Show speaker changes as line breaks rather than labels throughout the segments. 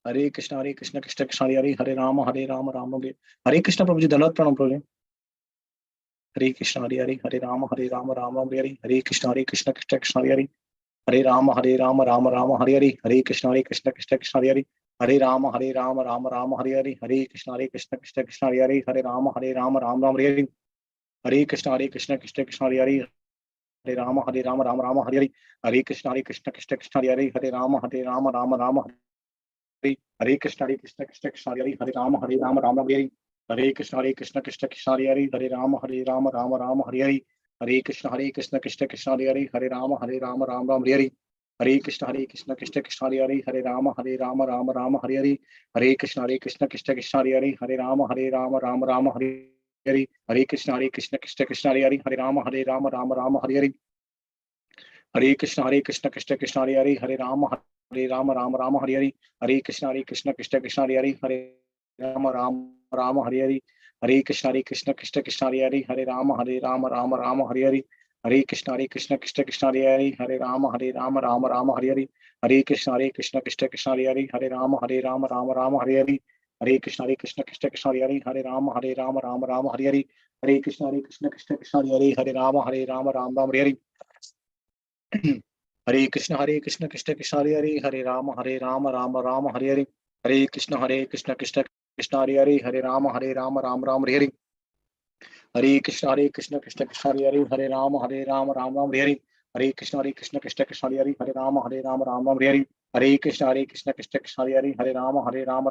हरे कृष्ण कृष्ण कृष्ण हरे हरे, हरे राम राम राम हरे कृष्ण। प्रभु जी धन्यवाद, प्रणाम प्रभु जी। हरे कृष्ण हरे राम राम राम हरे, हरे कृष्ण कृष्ण कृष्ण हरे राम राम राम हरे कृष्ण कृष्ण हरे राम राम हरे, हरे कृष्ण कृष्ण हरे राम राम राम हरे कृष्ण कृष्ण हरे राम राम राम हरे कृष्ण कृष्ण हरे राम राम राम हरे कृष्ण कृष्ण हरे राम राम राम हरे कृष्ण कृष्ण हरे राम राम हरे कृष्ण कृष्ण हरे राम राम राम हरे कृष्ण कृष्ण हरे राम राम हरे कृष्ण कृष्ण हरे राम राम हरे कृष्ण कृष्ण हरे राम राम हरे कृष्ण कृष्ण हरे राम राम हरे कृष्ण कृष्ण हरे राम हरे कृष्ण कृष्ण हरे राम राम हरे कृष्ण कृष्ण हरे राम राम हरे कृष्ण कृष्ण हरे राम राम हरे कृष्ण कृष्ण हरे राम राम हरे कृष्ण कृष्ण हरे राम राम हरे कृष्ण कृष्ण कृष्ण हरे राम राम राम हरे कृष्ण कृष्ण हरे राम राम राम हरे कृष्ण कृष्ण हरे राम राम राम हरे कृष्ण कृष्ण हरे राम राम राम हरे कृष्ण कृष्ण हरे राम राम हरे कृष्ण कृष्ण हरे राम राम हरे कृष्ण कृष्ण हरे राम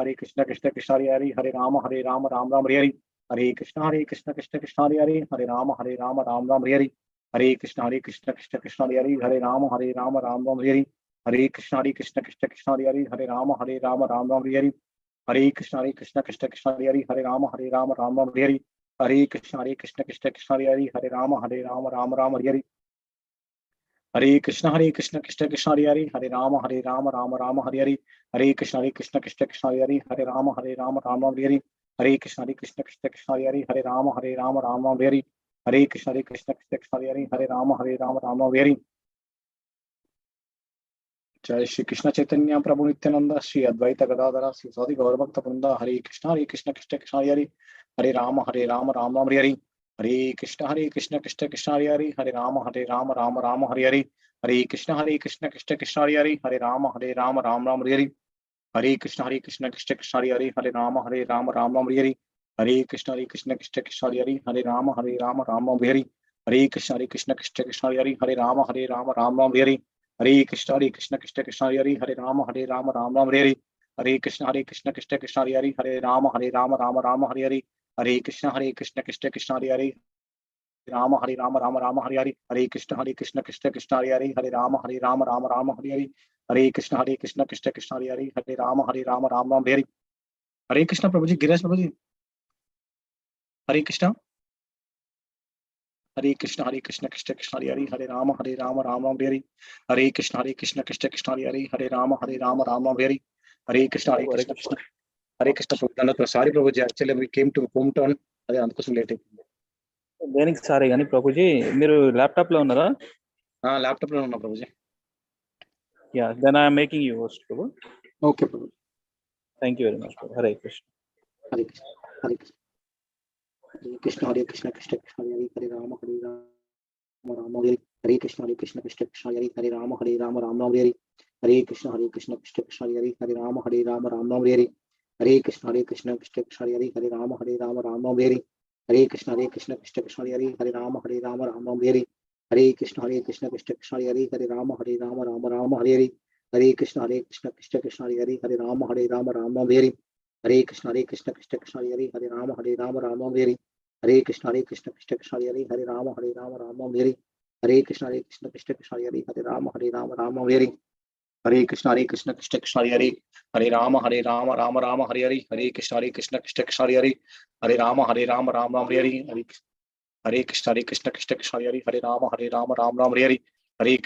राम हरे कृष्ण कृष्ण हरे राम राम हरे कृष्ण कृष्ण हरे राम राम हरे कृष्ण कृष्ण हरे राम राम हरे कृष्ण कृष्ण हरे राम राम हरे कृष्ण कृष्ण हरे राम राम हरे कृष्ण कृष्ण हरे राम हरे कृष्ण कृष्ण हरे राम हरे कृष्ण कृष्ण हरे राम हरे कृष्ण कृष्ण हरे राम हरे कृष्ण कृष्ण हरे राम हरे कृष्ण कृष्ण हरे राम जय श्री कृष्ण चैतन्य प्रभु नित्यानंद श्री अद्वैत गदाधर श्री सौदि गौरभक्त वृंद हरे कृष्ण कृष्ण हरे राम राम राम हरे कृष्ण कृष्ण हरे राम राम हरे कृष्ण कृष्ण हरे राम राम हरे कृष्ण कृष्ण हरे राम राम हरे कृष्ण कृष्ण हरे राम हरे कृष्ण कृष्ण हरे राम हरे कृष्ण कृष्ण हरे राम हरे कृष्ण कृष्ण हरे राम हरे कृष्ण कृष्ण हरे राम हरे कृष्ण हरे राम हरे कृष्ण कृष्ण हरे राम हरे कृष्ण प्रभु जी गिरीश प्रभु जी हरे कृष्ण कृष्ण कृष्ण हरे राम राम हरे कृष्ण कृष्ण हरे राम राम हरे कृष्ण कृष्ण हरे कृष्ण प्रभु सारी प्रभु जी actually we came to home town అదే అందుకోసం లేట్ అయిపోయింది
దేనికి సారీ కానీ ప్రభుజీ మీరు ల్యాప్టాప్ లో ఉన్నారా
ల్యాప్టాప్ లో ఉన్నా Prabhuji
yeah then I am making you host Prabhu
okay Prabhu
thank you very much Hare Krishna
Hare Krishna Hare Krishna Hare Krishna Hare Rama Ram Hare Krishna Krishna Hare Ram Ram Hare Krishna Krishna Hare Ram Ram Hare Krishna Krishna Hare Ram Ram Hare Krishna Krishna Hare Ram Ram Hare Krishna Krishna Hare Ram Ram Hare Krishna Krishna Hare Ram Ram Hare Krishna Krishna Hare Ram Ram Hare Krishna Krishna Hare Ram Ram Hare Krishna Krishna Hare Ram Ram Hare Krishna Krishna Hare Ram Ram Hare Krishna Krishna Hare Ram Ram Hare Krishna Krishna Hare Ram Hare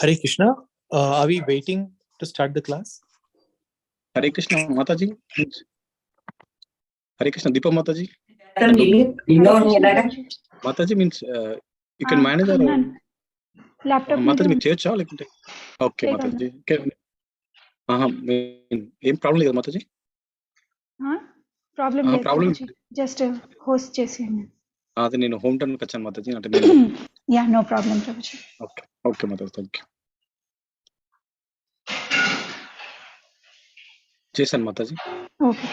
Hare Krishna. Are we waiting to start the class?
Hare Krishna, Mataji. Hare Krishna, Deepa Mataji. Mataji means you can manage our
laptop.
Mataji మీకు చేయొచ్చా లేకుంటే okay Mataji ఏం problem లేదు Mataji
problem లేదు Prabhuji just host చేసేయండి
అది నేను home town కి వచ్చాను మాతాజీ అంటే నేను
yeah no problem Prabhuji
okay okay Mataji thank you చేశాను Mataji
okay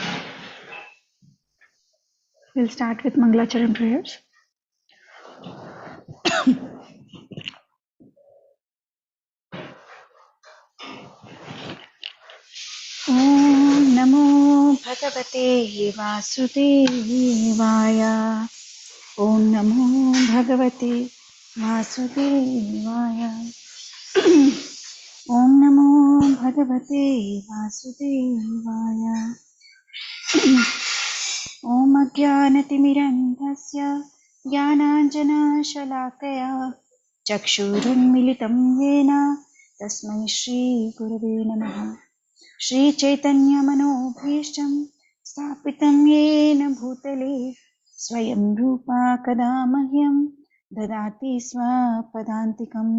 we'll start with Mangalacharan prayers. Om Namo Bhagavate Vasudevaya. Om Namo Bhagavate Vasudevaya. Om Namo Bhagavate Vasudevaya. Om Ajnanatimirandhasya Jnananjanashalakaya Chakshurunmilitam Yena Tasmai Shri Gurave Namaha. Shri Chaitanya Manobhishtam Stapitam Yena Bhutale Swayam Rupa Kadamahyam Dadati Swapadantikam.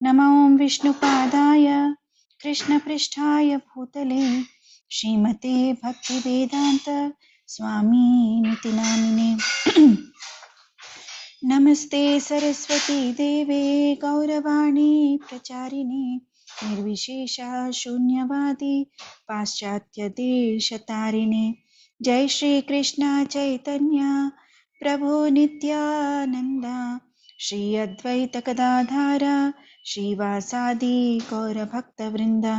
Namo Vishnupadaya Krishna Pristhaya Bhutale Srimate Bhakti Vedanta Swami Niti Namine. Namaste Saraswati Deve Gauravani Pracharine Nirvishesha Shunyavadi Paschatya Deshatarine. Jai Shri Krishna Chaitanya Prabhu Nityananda Shri Advaita Gadadhara Shri Vasadi Gaura Bhakta Vrinda.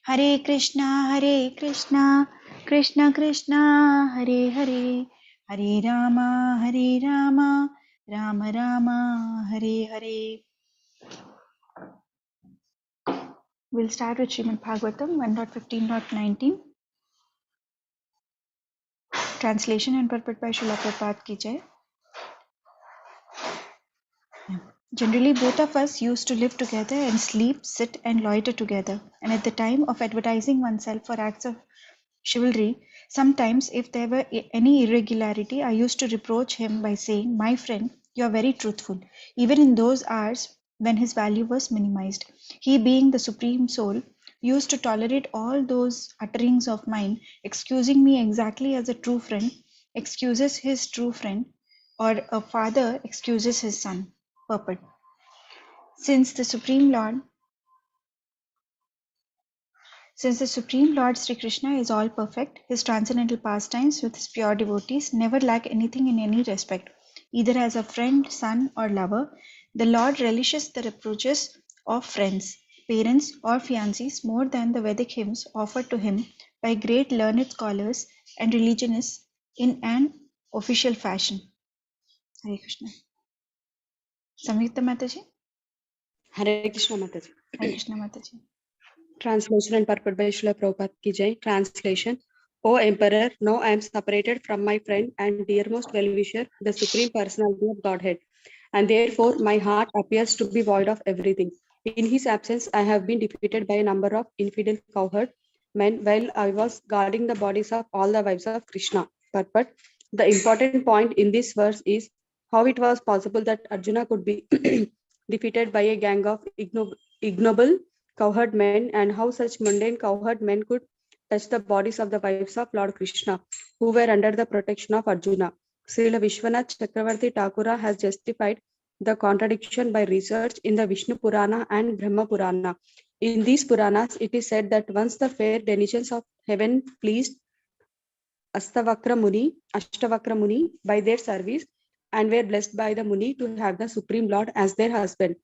Hare Krishna Krishna Krishna Hare Hare Hare Rama Rama Rama Hare Hare. We'll start with Srimad Bhagavatam 1.15.19. Translation and purport by Sloka Practice ki jai. Generally, both of us used to live together and sleep, sit and loiter together. And at the time of advertising oneself for acts of chivalry, sometimes if there were any irregularity, I used to reproach him by saying, "My friend, you are very truthful," even in those hours when his value was minimized. He, being the Supreme Soul, used to tolerate all those utterings of mine, excusing me exactly as a true friend excuses his true friend, or a father excuses his son. Purport. Since the Supreme Lord Sri Krishna is all perfect, his transcendental pastimes with his pure devotees never lack anything in any respect. Either as a friend, son, or lover, the Lord relishes the reproaches of friends, parents, or fiancés more than the Vedic hymns offered to him by great learned scholars and religionists in an official fashion. Hare Krishna. Samyukta Mataji.
Hare Krishna Mataji.
Hare Krishna Mataji.
Translation and purport by Srila Prabhupada ki jai. Translation. O Emperor, now I am separated from my friend and dearmost well-wisher, the Supreme Personality of Godhead, and therefore my heart appears to be void of everything. In his absence, I have been defeated by a number of infidel cowherd men while I was guarding the bodies of all the wives of Krishna. Purport. The important point in this verse is how it was possible that Arjuna could be defeated by a gang of ignoble cowherd men, and how such mundane cowherd men could touch the bodies of the wives of Lord Krishna, who were under the protection of Arjuna. Srila Vishwanath Chakravarti Thakura has justified the contradiction by research in the Vishnu Purana and Brahma Purana. In these Puranas, it is said that once the fair denizens of heaven pleased Astavakra Muni by their service and were blessed by the Muni to have the Supreme Lord as their husband.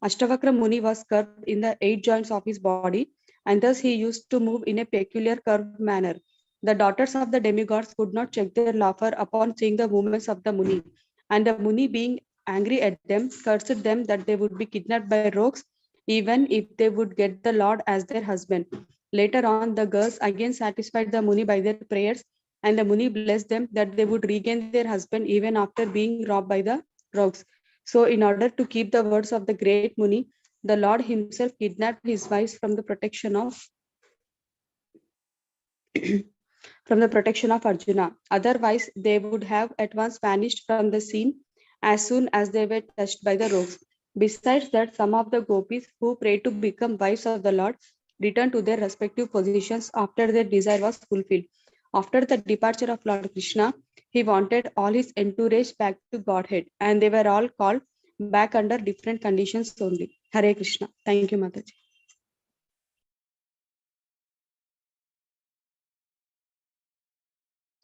Ashtavakra Muni was curved in the 8 joints of his body, and thus he used to move in a peculiar curved manner. The daughters of the demigods could not check their laughter upon seeing the movements of the Muni, and the Muni, being angry at them, cursed them that they would be kidnapped by rogues even if they would get the Lord as their husband. Later on, the girls again satisfied the Muni by their prayers, and the Muni blessed them that they would regain their husband even after being robbed by the rogues. So in order to keep the words of the great Muni, the Lord himself kidnapped his wives from the protection of Arjuna. Otherwise, they would have at once vanished from the scene as soon as they were touched by the rogues. Besides that, some of the gopis who prayed to become wives of the Lord returned to their respective positions after their desire was fulfilled. After the departure of Lord Krishna, he wanted all his entourage back to Godhead, and they were all called back under different conditions only. Hare Krishna. Thank you, Mataji.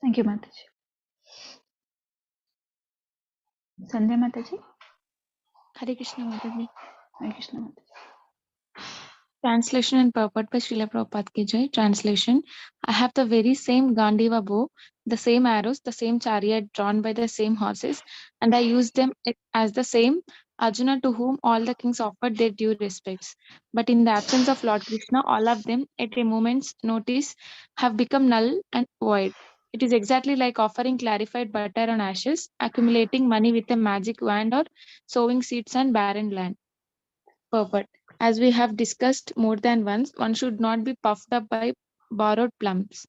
Thank you, Mataji. Sandhya Mataji.
Hare Krishna Mataji.
Hare Krishna Mataji.
Translation and purport by Srila Prabhupada ki jai. Translation. I have the very same Gandiva bow, the same arrows, the same chariot drawn by the same horses, and I use them as the same Arjuna to whom all the kings offered their due respects. But in the absence of Lord Krishna, all of them, at a moment's notice, have become null and void. It is exactly like offering clarified butter on ashes, accumulating money with a magic wand, or sowing seeds on barren land. Purport. As we have discussed more than once, one should not be puffed up by borrowed plums.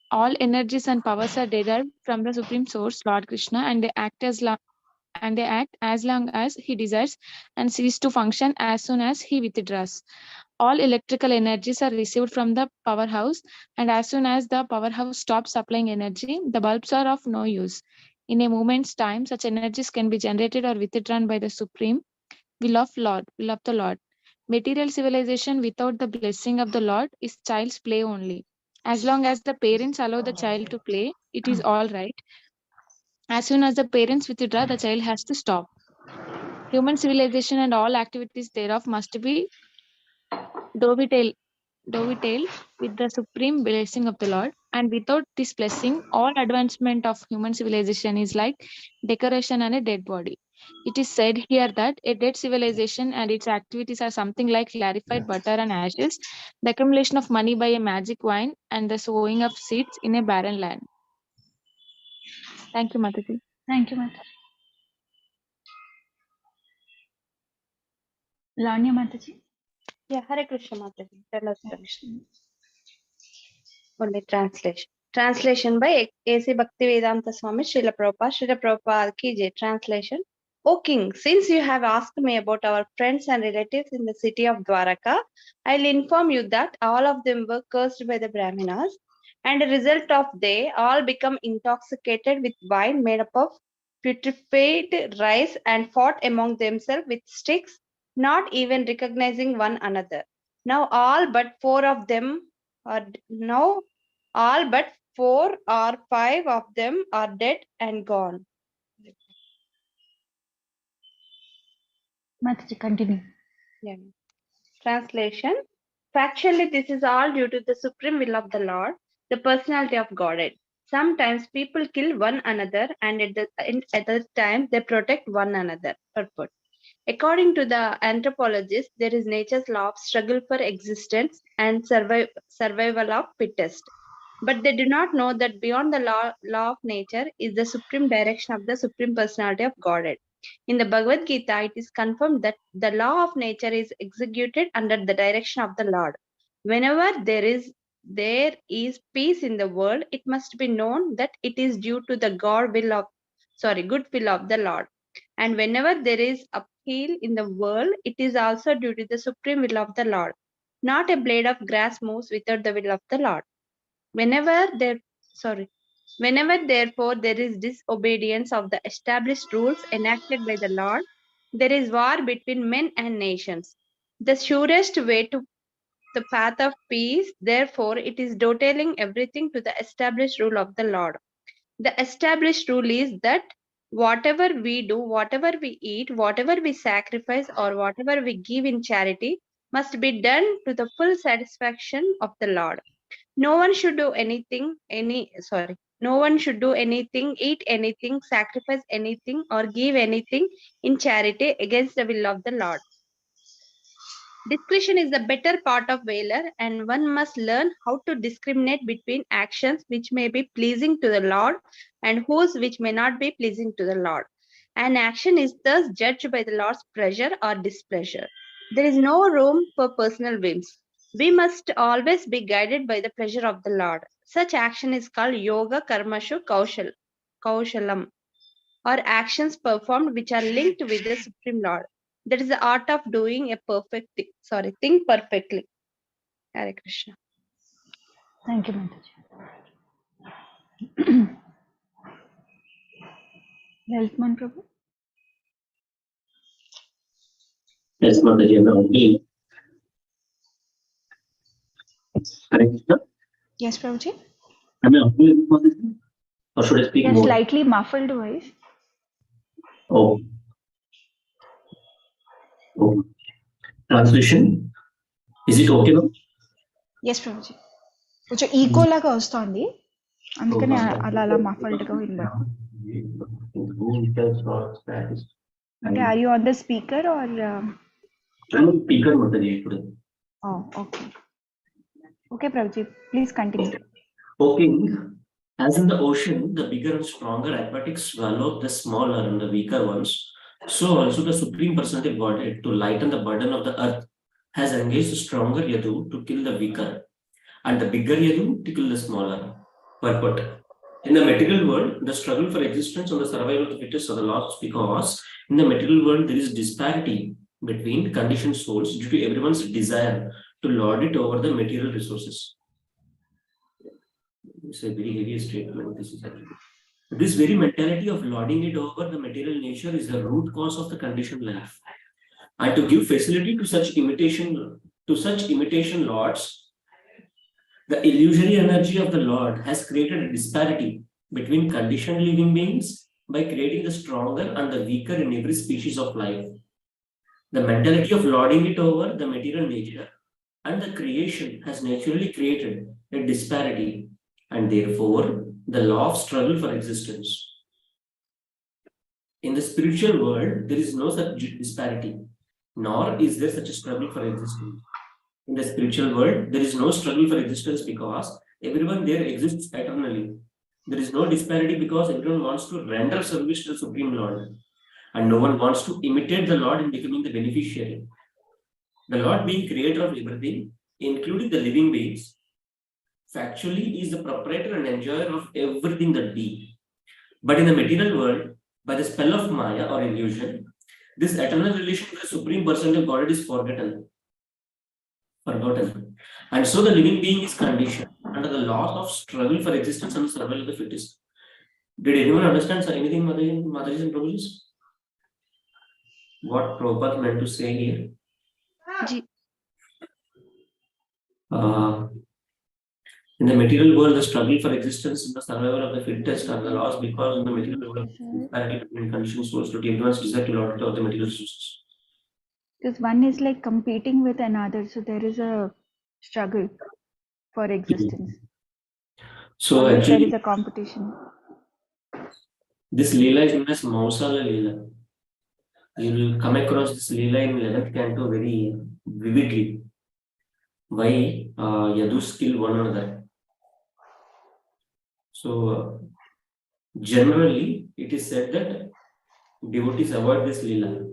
All energies and powers are derived from the Supreme Source, Lord Krishna, and they act as long as he desires and cease to function as soon as he withdraws. All electrical energies are received from the powerhouse, and as soon as the powerhouse stops supplying energy, the bulbs are of no use. In a moment's time, such energies can be generated or withdrawn by the Supreme will of the Lord. Material civilization without the blessing of the Lord is child's play only. As long as the parents allow the child to play, it is all right. As soon as the parents withdraw, the child has to stop. Human civilization and all activities thereof must be dovetailed with the supreme blessing of the Lord. And without this blessing, all advancement of human civilization is like decoration on a dead body. It is said here that a dead civilization and its activities are something like clarified butter and ashes, the accumulation of money by a magic wine, and the sowing of seeds in a barren land. Thank you, Mataji.
Thank you, Mataji. Lanya Mataji.
Yeah, Hare Krishna Mataji. Tell us
Hare
then.
Krishna.
Only translation. Translation by A.C. Bhaktivedanta Swami Srila Prabhupada. Srila Prabhupada ki jai. Translation. O King, since you have asked me about our friends and relatives in the city of Dwaraka, I'll inform you that all of them were cursed by the Brahmanas, and as a result of they all become intoxicated with wine made up of putrefied rice and fought among themselves with sticks, not even recognizing one another. Now all but four of them are now all but 4 or 5 of them are dead and gone.
Mataji, continue.
Yeah. Translation. Factually, this is all due to the supreme will of the Lord, the personality of Godhead. Sometimes people kill one another, and at the time they protect one another. Purport. According to the anthropologists, there is nature's law of struggle for existence and survival of fittest. But they do not know that beyond the law of nature is the supreme direction of the supreme personality of Godhead. In the Bhagavad Gita, it is confirmed that the law of nature is executed under the direction of the Lord. Whenever there is peace in the world, it must be known that it is due to the good will of the Lord. And whenever there is upheaval in the world, it is also due to the supreme will of the Lord. Not a blade of grass moves without the will of the Lord. Whenever therefore there is disobedience of the established rules enacted by the Lord, there is war between men and nations. The surest way to the path of peace, therefore, it is dovetailing everything to the established rule of the Lord. The established rule is that whatever we do, whatever we eat, whatever we sacrifice, or whatever we give in charity must be done to the full satisfaction of the Lord. No one should do anything, eat anything, sacrifice anything, or give anything in charity against the will of the Lord. Discretion is the better part of valor, and one must learn how to discriminate between actions which may be pleasing to the Lord and those which may not be pleasing to the Lord. An action is thus judged by the Lord's pleasure or displeasure. There is no room for personal whims. We must always be guided by the pleasure of the Lord. Such action is called yoga karmashu kaushalam, or actions performed which are linked with the Supreme Lord. That is the art of doing a thing perfectly. Hare Krishna.
Thank you, Mataji. Lalitman Prabhu.
Yes, Mataji, am I audible? Hare Krishna.
Yes, Prabhuji.
Am I audible, Mataji? Or should I speak
Your
more?
slightly muffled voice.
Oh. Oh. Translation. Is it okay now?
Yes, Prabhuji. కొంచెం echo లాగా వస్తుంది అందుకని అలా అలా muffled గా వినబడుతుంది అంటే are you on the speaker or
speaker Mataji ఇప్పుడు.
Okay okay Prabhuji please continue.
Okay. As in the ocean, the bigger and stronger aquatics swallow the smaller and the weaker ones. So also the Supreme Personality of Godhead, to lighten the burden of the earth, has engaged the stronger Yadu to kill the weaker, and the bigger Yadu to kill the smaller. Purport. In the material world, the struggle for existence and the survival of the fittest are the lost, because in the material world there is disparity between conditioned souls due to everyone's desire to lord it over the material resources. It's a very heavy statement. This very mentality of lording it over the material nature is the root cause of the conditioned life. And to give facility to such imitation lords, the illusory energy of the Lord has created a disparity between conditioned living beings by creating the stronger and the weaker in every species of life. The mentality of lording it over the material nature and the creation has naturally created a disparity, and therefore the law of struggle for existence. In the spiritual world, there is no such disparity, nor is there such a struggle for existence. In the spiritual world, there is no struggle for existence because everyone there exists eternally. There is no disparity because everyone wants to render service to the Supreme Lord, and no one wants to imitate the Lord in becoming the beneficiary. The Lord, being creator of everything, including the living beings, factually is the proprietor and enjoyer of everything that be. But in the material world, by the spell of Maya or illusion, this eternal relation with the Supreme Personality of Godhead is forgotten. And so the living being is conditioned under the laws of struggle for existence and survival of the fittest. Did anyone understand anything, Mataji and Prabhuji? What Prabhupada meant to say here? In the material world, the struggle for existence and the survival of the fittest are the laws, because in the material world, disparity between conditioned souls to everyone's desire to lord of the material resources.
Because one is like competing with another, so there is a struggle for existence.
So
always
actually,
there is a competition.
This Leela is known as Mausala Leela. You will come across this Leela in 11th canto very vividly. Why Yadus kill one another. So generally, it is said that devotees avoid this Leela.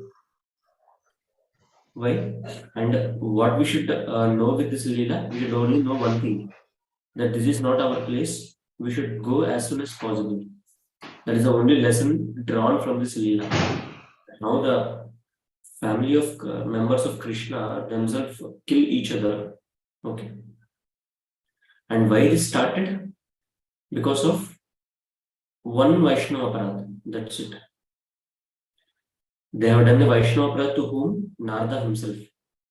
Why? And what we should know with this Leela, we should only know one thing, that this is not our place. We should go as soon as possible. That is the only lesson drawn from this Leela. Now the family of members of Krishna themselves kill each other. Okay. And why this started? Because of one Vaishnava Aparadha. That's it. They have done the Vaishnava Aparadha to whom? Narada himself.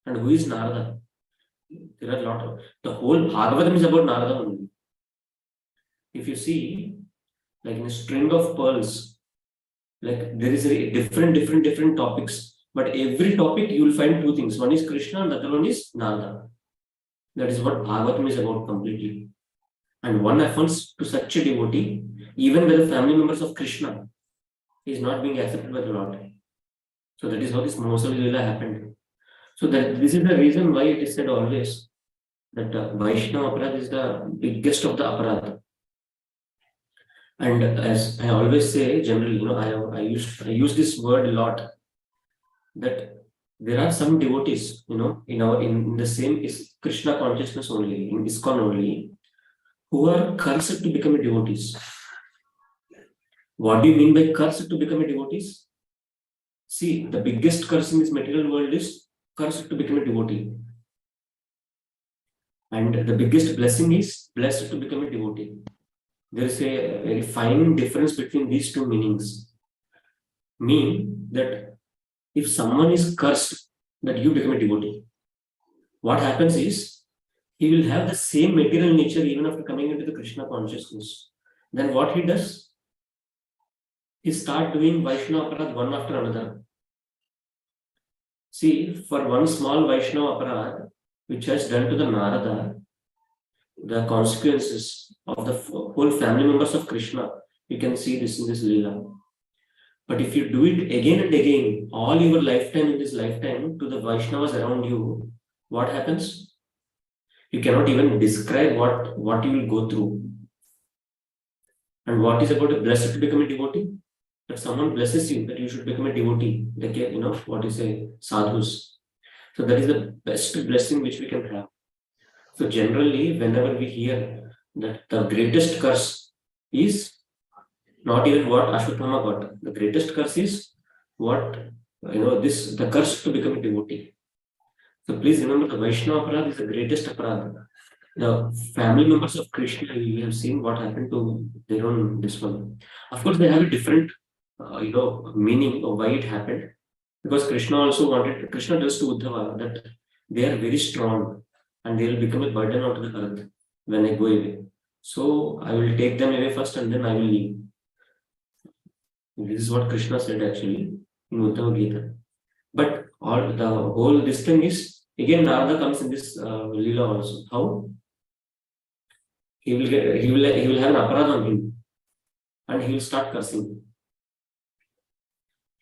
And who is Narada? There are a lot of... The whole Bhagavatam is about Narada only. If you see, like in a string of pearls, like there is a different topics. But every topic you will find two things. One is Krishna and the other one is Narada. That is what Bhagavatam is about completely. And one offers to such a devotee, even by the family members of Krishna, is not being accepted by the Lord. So that is how this Mausala Leela happened. So that this is the reason why it is said always that Vaishnava Aparadha is the biggest of the Aparadha. And as I always say, generally, I use this word a lot, that there are some devotees, in the same is Krishna consciousness only, in ISKCON only, who are cursed to become a devotees. What do you mean by cursed to become a devotees? See, the biggest curse in this material world is cursed to become a devotee. And the biggest blessing is blessed to become a devotee. There is a very fine difference between these two meanings. Mean that if someone is cursed that you become a devotee, what happens is he will have the same material nature even after coming into the Krishna consciousness. Then what he does? He start doing Vaishnava aparad one after another. See, for one small Vaishnava aparad, which has done to the Narada, the consequences of the whole family members of Krishna, you can see this in this Leela. But if you do it again and again, all your lifetime in this lifetime to the Vaishnavas around you, what happens? You cannot even describe what you will go through. And what is about a blessed to become a devotee? That someone blesses you that you should become a devotee, like what you say, sadhus. So that is the best blessing which we can have. So generally, whenever we hear that the greatest curse is not even what Ashwatthama got, the greatest curse is what the curse to become a devotee. So please remember, the Vaishnava aparad is the greatest aparad. The family members of Krishna, we have seen what happened to their own this one. Of course, they have a different, meaning of why it happened. Because Krishna tells to Uddhava that they are very strong and they will become a burden onto the earth when I go away. So I will take them away first and then I will leave. This is what Krishna said actually in Uddhava Gita. But this thing is, again, Narada comes in this Leela also. How? He will have an aparad on him and he will start cursing.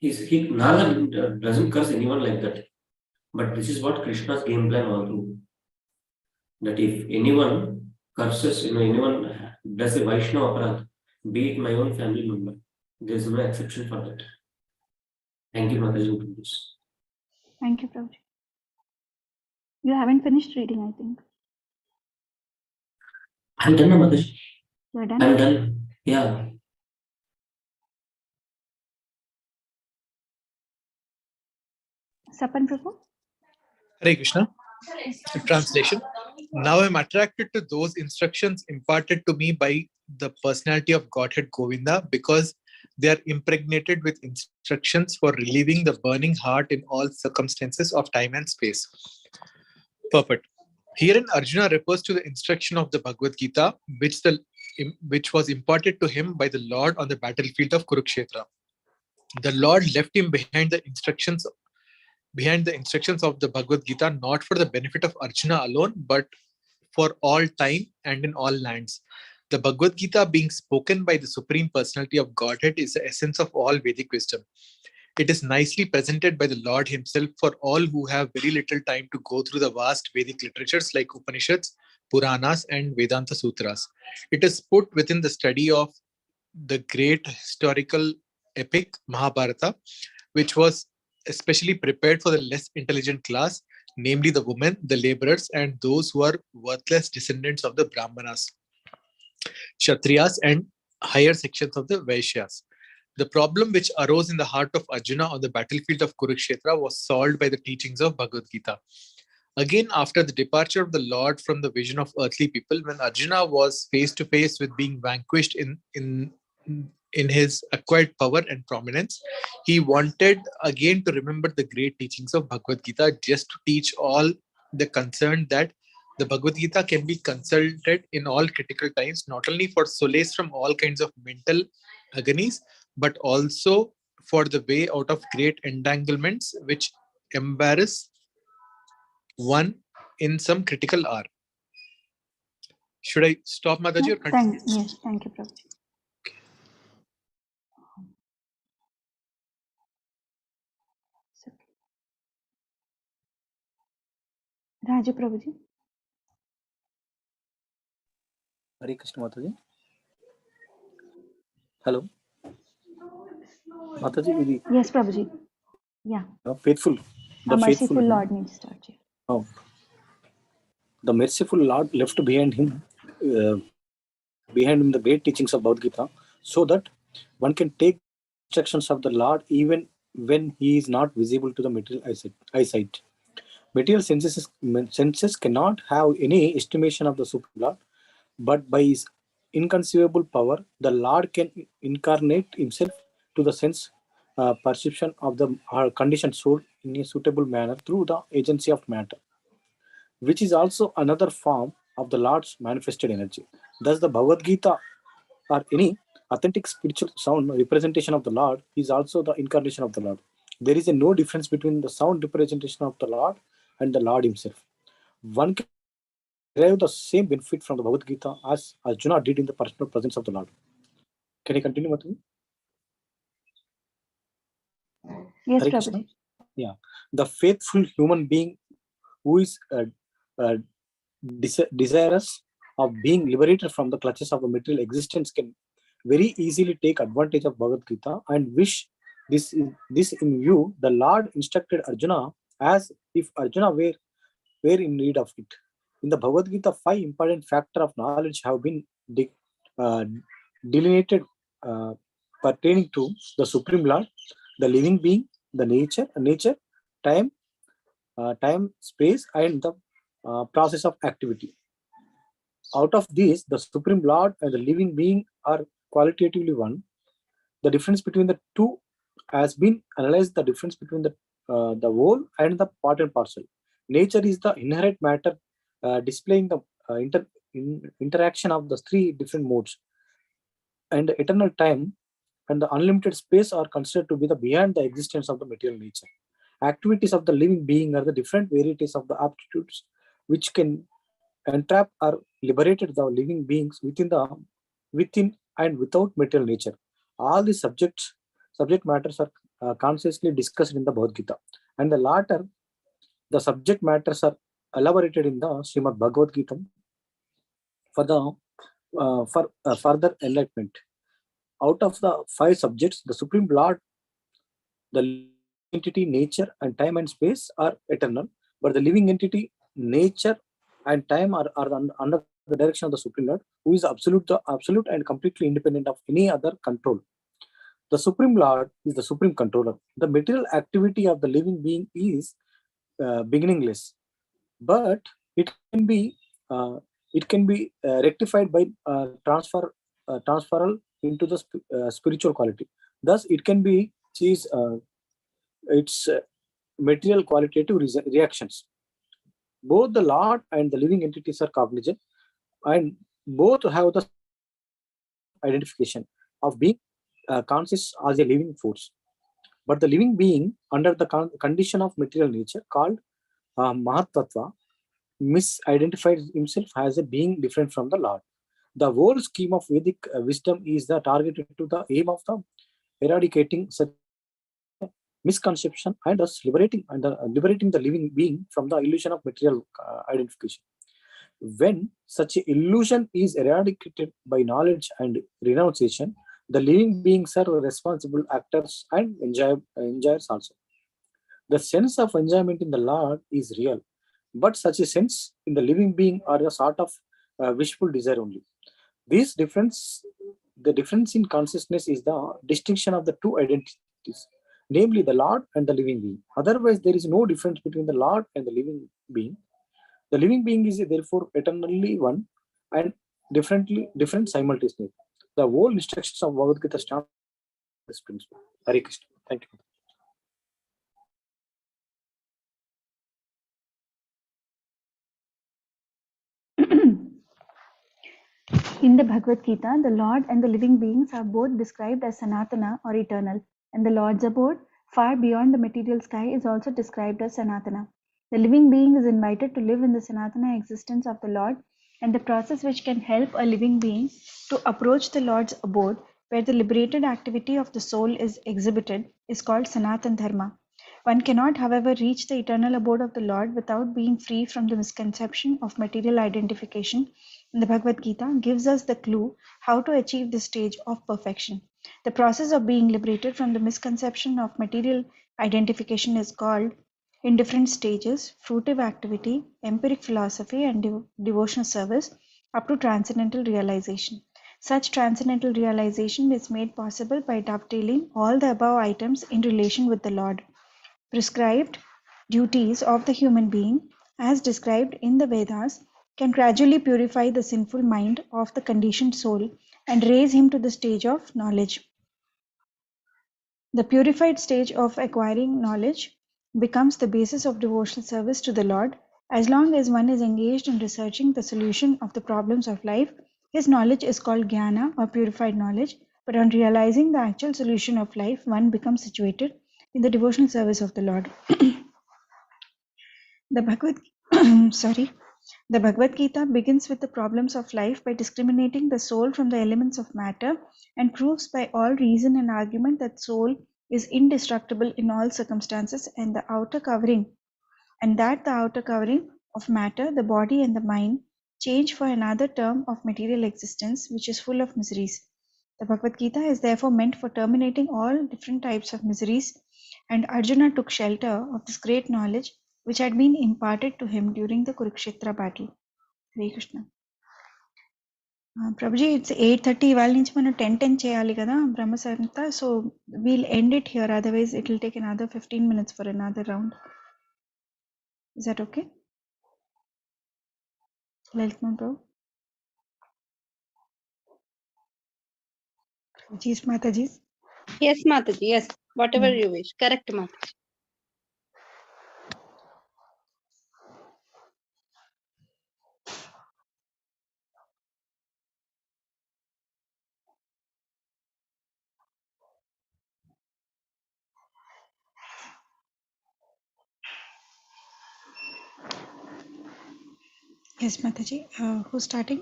Narada doesn't curse anyone like that. But this is what Krishna's game plan all through. That if anyone curses, anyone does a Vaishnava aparad, be it my own family member, there is no exception for that. Thank you, Mataji.
Thank you, Prabhuji. You haven't finished reading, I think.
I'm done, Mataji.
You're done?
I'm done. Yeah.
Sapan Prabhu?
Hare Krishna. Translation. Now I am attracted to those instructions imparted to me by the personality of Godhead Govinda because they are impregnated with instructions for relieving the burning heart in all circumstances of time and space. Purport. Herein Arjuna refers to the instruction of the Bhagavad Gita, which was imparted to him by the Lord on the battlefield of Kurukshetra. The Lord left him behind the instructions of the Bhagavad Gita, not for the benefit of Arjuna alone, but for all time and in all lands. The Bhagavad Gita, being spoken by the Supreme Personality of Godhead, is the essence of all Vedic wisdom. It is nicely presented by the Lord himself for all who have very little time to go through the vast Vedic literatures like Upanishads, Puranas, and Vedanta Sutras. It is put within the study of the great historical epic Mahabharata, which was especially prepared for the less intelligent class, namely the women, the laborers, and those who are worthless descendants of the Brahmanas, Kshatriyas, and higher sections of the Vaishyas. The problem which arose in the heart of Arjuna on the battlefield of Kurukshetra was solved by the teachings of Bhagavad Gita. Again, after the departure of the Lord from the vision of earthly people, when Arjuna was face to face with being vanquished in his acquired power and prominence, he wanted again to remember the great teachings of Bhagavad Gita, just to teach all the concerned that the Bhagavad Gita can be consulted in all critical times, not only for solace from all kinds of mental agonies, but also for the way out of great entanglements which embarrass one in some critical hour. Should I stop, Mataji, or continue?
Yes, thank you, Prabhuji. Raju Prabhuji.
Hare Krishna, Mataji.
Hello, Mataji, ఇది
Yes, Prabhuji. Yeah.
faithful,
A
the faithful.
merciful Lord needs to start here.
Oh, the merciful Lord left behind him the great teachings of Bhagavad Gita, so that one can take instructions of the Lord even when he is not visible to the material eyesight. Material senses cannot have any estimation of the Supreme Lord, but by his inconceivable power, the Lord can incarnate himself to the sense perception of the conditioned soul in a suitable manner through the agency of matter, which is also another form of the Lord's manifested energy. Thus, the Bhagavad Gita or any authentic spiritual sound representation of the Lord is also the incarnation of the Lord. There is no difference between the sound representation of the Lord and the Lord himself. One can derive the same benefit from the Bhagavad Gita as Arjuna did in the personal presence of the Lord. Can I continue, Mataji?
Yes,
Hare Krishna.
Prabhuji.
Yeah, the faithful human being who is desirous of being liberated from the clutches of a material existence can very easily take advantage of Bhagavad Gita and wish this in view. The Lord instructed Arjuna as if Arjuna were in need of it. In the Bhagavad Gita, 5 important factors of knowledge have been uh, delineated pertaining to the Supreme Lord, the living being, the nature, time, space, and the process of activity. Out of these, the Supreme Lord and the living being are qualitatively one. The difference between the two has been analyzed. The difference between the whole and the part and parcel. Nature is the inherent matter displaying the interaction of the 3 different modes, and the eternal time and the unlimited space are considered to be the beyond the existence of the material nature. Activities of the living being are the different varieties of the aptitudes which can entrap or liberated the living beings within and without material nature. All these subject matters are consciously discussed in the Bhagavad Gita, and the latter, the subject matters are elaborated in the Srimad Bhagavad Gita for the for further enlightenment. Out of the 5 subjects, the Supreme Lord, the entity, nature, and time and space are eternal, but the living entity, nature, and time are under the direction of the Supreme Lord, who is absolute and completely independent of any other control. The Supreme Lord is the supreme controller. The material activity of the living being is beginningless, but it can be uh, rectified by transferal into the spiritual quality. Thus, it can be sees its material qualitative reactions. Both the Lord and the living entities are cognizant, and both have the identification of being conscious as a living force. But the living being, under the condition of material nature called Mahatattva, misidentifies himself as a being different from the Lord. The whole scheme of Vedic wisdom is the targeted to the aim of the eradicating such misconception and thus liberating the living being from the illusion of material identification. When such an illusion is eradicated by knowledge and renunciation, the living beings are responsible actors and enjoyers also. The sense of enjoyment in the Lord is real, but such a sense in the living being are a sort of wishful desire only. This difference, the difference in consciousness is the distinction of the 2 identities, namely the Lord and the living being. Otherwise, there is no difference between the Lord and the living being. The living being is therefore eternally one and different simultaneously. The whole instructions of Bhagavad Gita stand on this principle. Hare Krishna. Thank you.
In the Bhagavad Gita, the Lord and the living beings are both described as Sanatana or eternal, and the Lord's abode, far beyond the material sky, is also described as Sanatana. The living being is invited to live in the Sanatana existence of the Lord, and the process which can help a living being to approach the Lord's abode, where the liberated activity of the soul is exhibited, is called Sanatan Dharma. One cannot, however, reach the eternal abode of the Lord without being free from the misconception of material identification. And the Bhagavad Gita gives us the clue how to achieve this stage of perfection. The process of being liberated from the misconception of material identification is called, in different stages, fruitive activity, empiric philosophy, and devotional service, up to transcendental realization. Such transcendental realization is made possible by dovetailing all the above items in relation with the Lord. Prescribed duties of the human being, as described in the Vedas, can gradually purify the sinful mind of the conditioned soul and raise him to the stage of knowledge. The purified stage of acquiring knowledge becomes the basis of devotional service to the Lord. As long as one is engaged in researching the solution of the problems of life, his knowledge is called jnana or purified knowledge. But on realizing the actual solution of life, one becomes situated in the devotional service of the Lord. The Bhagavad Gita begins with the problems of life by discriminating the soul from the elements of matter and proves by all reason and argument that soul is indestructible in all circumstances and that the outer covering of matter, the body and the mind, change for another term of material existence which is full of miseries. The Bhagavad Gita is therefore meant for terminating all different types of miseries, and Arjuna took shelter of this great knowledge which had been imparted to him during the Kurukshetra battle. Hare Krishna. Prabhuji, it's 8:30. ఇవాళ నుంచి మనం 10:10 చేయాలి కదా Brahma Samhita. So we'll end it here. Otherwise, it will take another 15 minutes for another round. Is that okay? Lalitman Prabhu? Prabhuji's Mataji's?
Yes, Mataji. Yes, whatever you wish. Correct, Mataji.
Yes, Mataji. Who's starting?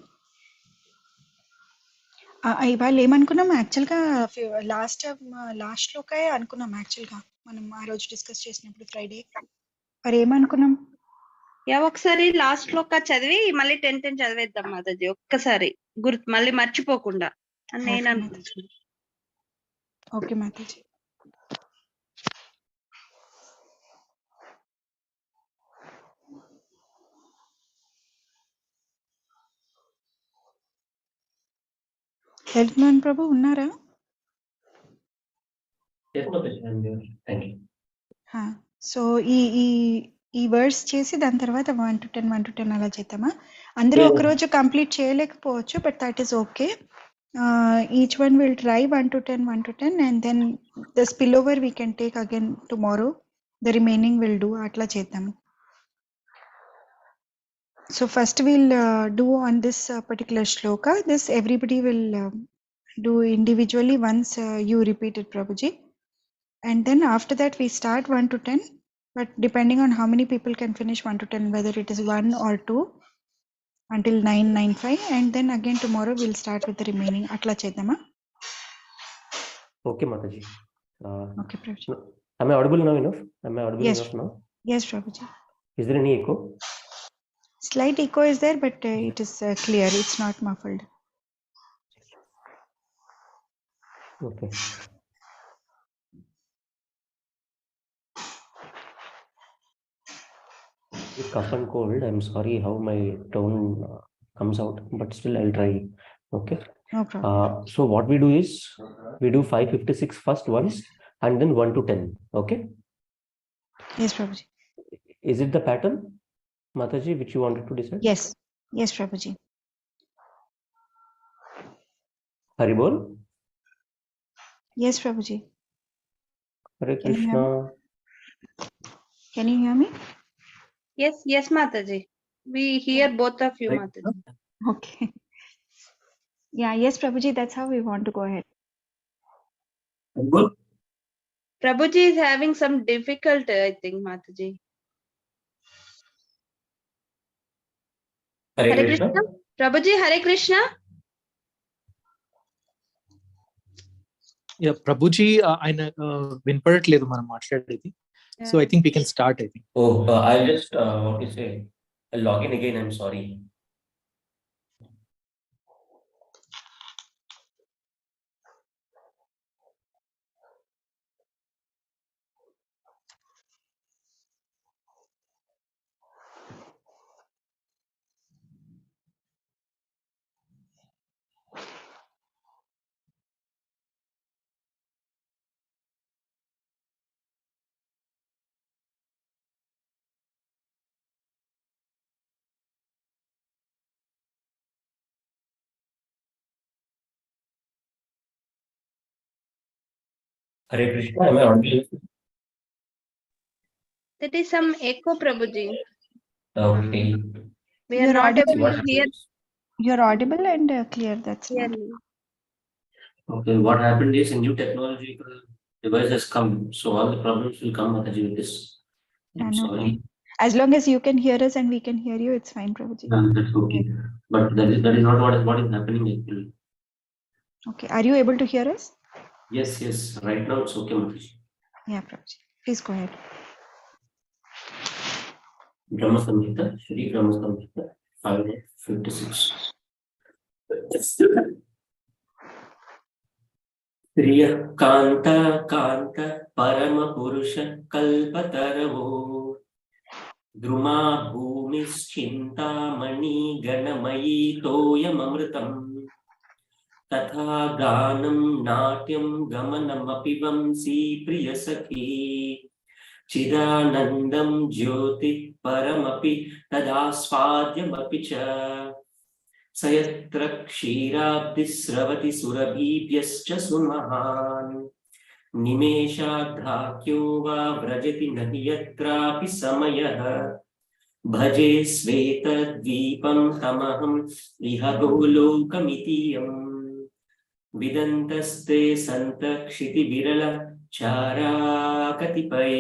ఇవాళ ఏమనుకున్నాం యాక్చువల్గా last శ్లోకే అనుకున్నాం యాక్చువల్గా మనం ఆ రోజు discuss చేసినప్పుడు Friday. మరి ఏమనుకున్నాం?
ఒకసారి లాస్ట్ లో చదివి మళ్ళీ 10 చదివేద్దాం మాతాజీ, ఒక్కసారి మళ్ళీ మర్చిపోకుండా అని నేను అనుకుంటున్నాను.
ఓకే మాతాజీ. లలితమోహన్ ప్రభు ఉన్నారా? సో ఈ వర్డ్స్ చేసి దాని తర్వాత 1 to 10 అలా చేద్దామా? అందరూ ఒక రోజు కంప్లీట్ చేయలేకపోవచ్చు, but that is okay. Each one will try 1 to 10 and then the spillover we can take again tomorrow. The remaining will do. అట్లా చేద్దాము. So first we'll do on this particular shloka. This everybody will do individually once you repeat it, Prabhuji. And then after that we start 1 to 10. But depending on how many people can finish 1 to 10, whether it is 1 or 2 until 9:95, and then again tomorrow we'll start with the remaining. Atla chedama.
Okay, Mataji.
Okay, Prabhuji.
Am I audible now enough? Am I audible enough now?
Yes, Prabhuji.
Is there any echo?
Slight echo is there, but it is clear. It's not muffled.
Okay. Cough and cold. I'm sorry how my tone comes out, but still I'll try. Okay.
No problem.
So what we do is we do 556 first once and then 1 to 10. Okay.
Yes, Prabhuji.
Is it the pattern, Mataji, which you wanted to decide?
Yes. Yes, Prabhuji.
Haribol.
Yes, Prabhuji.
Hare Krishna.
Can you hear me?
Yes, Mataji. We hear both of you, Mataji.
Okay. Yeah, yes, Prabhuji, that's how we want to go ahead.
Prabhuji is having some difficulty, I think, Mataji.
Hare Krishna.
Prabhuji, Hare Krishna.
Yeah, Prabhuji, ఆయన వినపడట్లేదు మనం మాట్లాడేది. So I think we can start, I think.
Oh, I'll just what you say, I'll log in again. I'm sorry. Hare Krishna, am I audible?
That is some echo, Prabhuji.
Okay.
We are
You're
not
audible.
able to hear
You're audible and clear. That's not.
clearly.
Okay, what happened is a new technological device has come, so all the problems will come Mataji with this. I'm
No
sorry.
problem. As long as you can hear us and we can hear you, it's fine, Prabhuji.
That's okay. But that is not what is happening actually.
Okay. Are you able to hear us?
Yes. Right now it's okay, Mataji.
Yeah, Prabhuji. Please go ahead.
Brahma Samhita, Shri Brahma Samhita, 556. Priya Kanta Kanta Parama Purusha Kalpataravo Druma Bhumischinta Mani Ganamayi Toyamamritam Tatha Ganam Natyam Gamanamapi Vamsi Priyasakhi Chidanandam Jyoti Paramapi Tadasvadyamapi Cha Sayatra Kshirabdisravati Surabhipyascha Sumahan निमेषाद्धाक्यो वा व्रजति न हि यत्रापि समयः भजे श्वेतद्वीपं तमहं इह गोलोकमितीयम् विदन्तस्ते सन्त क्षितिविरल चारा कतिपये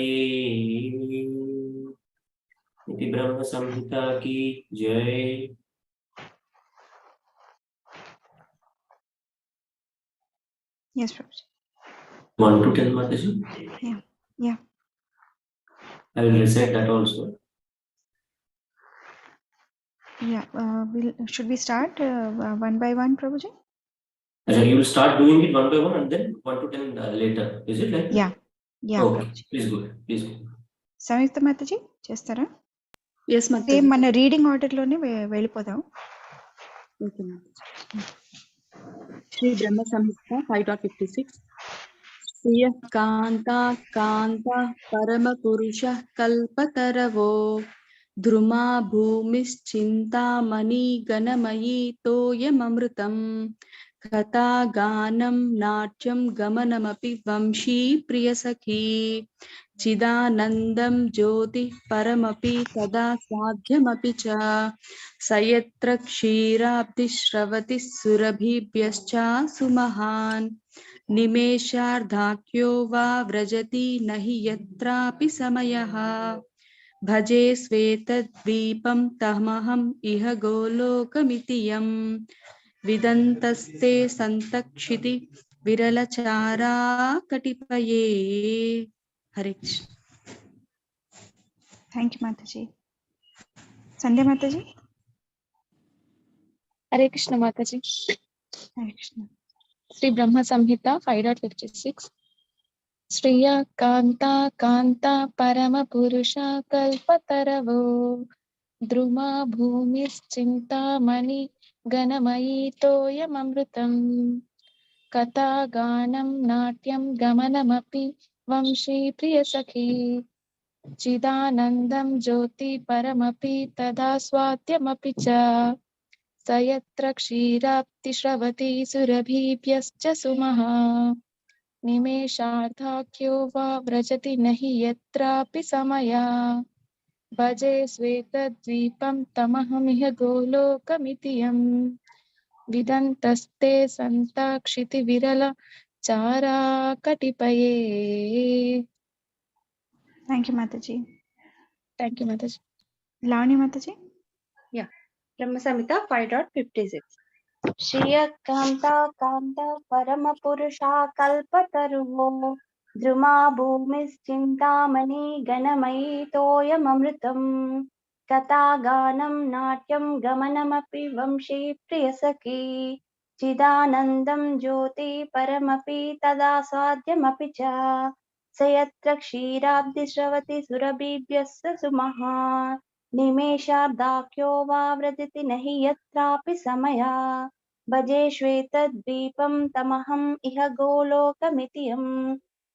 इति ब्रह्म संहिता की जय.
Yes, Prabhuji.
1 to 10, Mataji.
Yeah.
I will recite that also.
Yeah. Should we start one by one, Prabhuji?
You will start doing it 1 by 1 and then 1 to 10 later. Is it like that?
Yeah. Yeah,
Okay.
Prabhuji.
Please go.
Samyukta Mataji, చేస్తారా?
Yes,
same
Mataji.
మన reading order లోనే వెళ్ళిపోదాం.
Okay, Mataji. Shri Brahma Samhita 5.56. Priya Kanta Kanta Parama Purusha Kalpataravo Druma Bhumischinta Mani Ganamayi Toyamamritam Katha Ganam Natyam Gamanamapi Vamshi Priyasakhi Chidanandam Jyoti Paramapi Tada Swadhyamapi Cha Sayatra Kshirabdi Shravati Surabhibhyascha Sumahan निमेषार्धाख्यो वा व्रजति न हि यत्रापि समयः भजे श्वेतद्वीपं तमहम् इह गोलोकमितियं विदन्तस्ते सन्तक्षिति विरलचारा कटिपये. Hare Krishna.
Thank you Mataji. Sandhya Mataji.
Hare Krishna Mataji.
Hare Krishna.
Sri Brahma Samhita 5.56. Shriya Kanta Kanta Parama Purusha Kalpataravo Druma Bhumischinta Mani Ganamayi Toyamamritam Katha Ganam Natyam Gamanamapi Vamshi Priyasakhi Chidanandam Jyoti Paramapi Tada Swatyamapi Cha Sayatra Kshirapti Shravati Surabhipyascha Sumaha निमेषार्धाख्यो वा व्रजति न हि यत्रापि समया भजे श्वेतद्वीपं तमहमिह गोलोकमितियम् विदन्तस्ते सन्ताक्षितिविरल चारा कटिपये.
Thank you Mataji.
Thank you, Mataji.
Lavanya Mataji.
Brahma Samhita 5.56. Shriya Kanta Kanta Parama Purusha Kalpataruvo Druma Bhumischintamani Ganamayi Toyamamritam Katha Ganam Natyam Gamanamapi Vamshi Priyasaki Chidanandam Jyoti Paramapi Tada Swadyamapi Cha Sayatra Kshirabdi Shravati Surabhibhyasya Sumaha निमेषार्धाख्यो वा व्रजति न हि यत्रापि समया भजे श्वेतद्वीपं तमहम् इह गोलोकमितियम्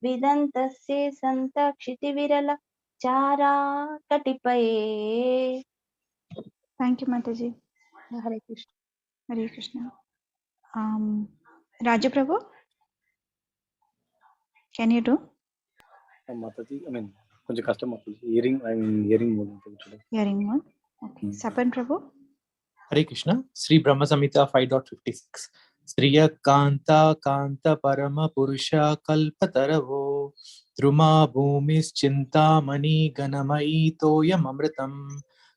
विदन्तस्य सन्तक्षितिविरल चारा कटिपये.
Thank you Mataji.
Hare Krishna.
Hare Krishna. Rajaprabhu. Can you do?
Mataji, I mean, కొంచెం కష్టం అవుతుంది. Hearing mode ఉంటుంది చూడండి.
Hearing mode. Okay. Sapan Prabhu.
Hare Krishna. Sri Brahma Samhita 5.56. Sriya Kanta Kanta Parama Purusha Kalpataravo Druma Bhumis Chintamani Ganamai Toyam Amritam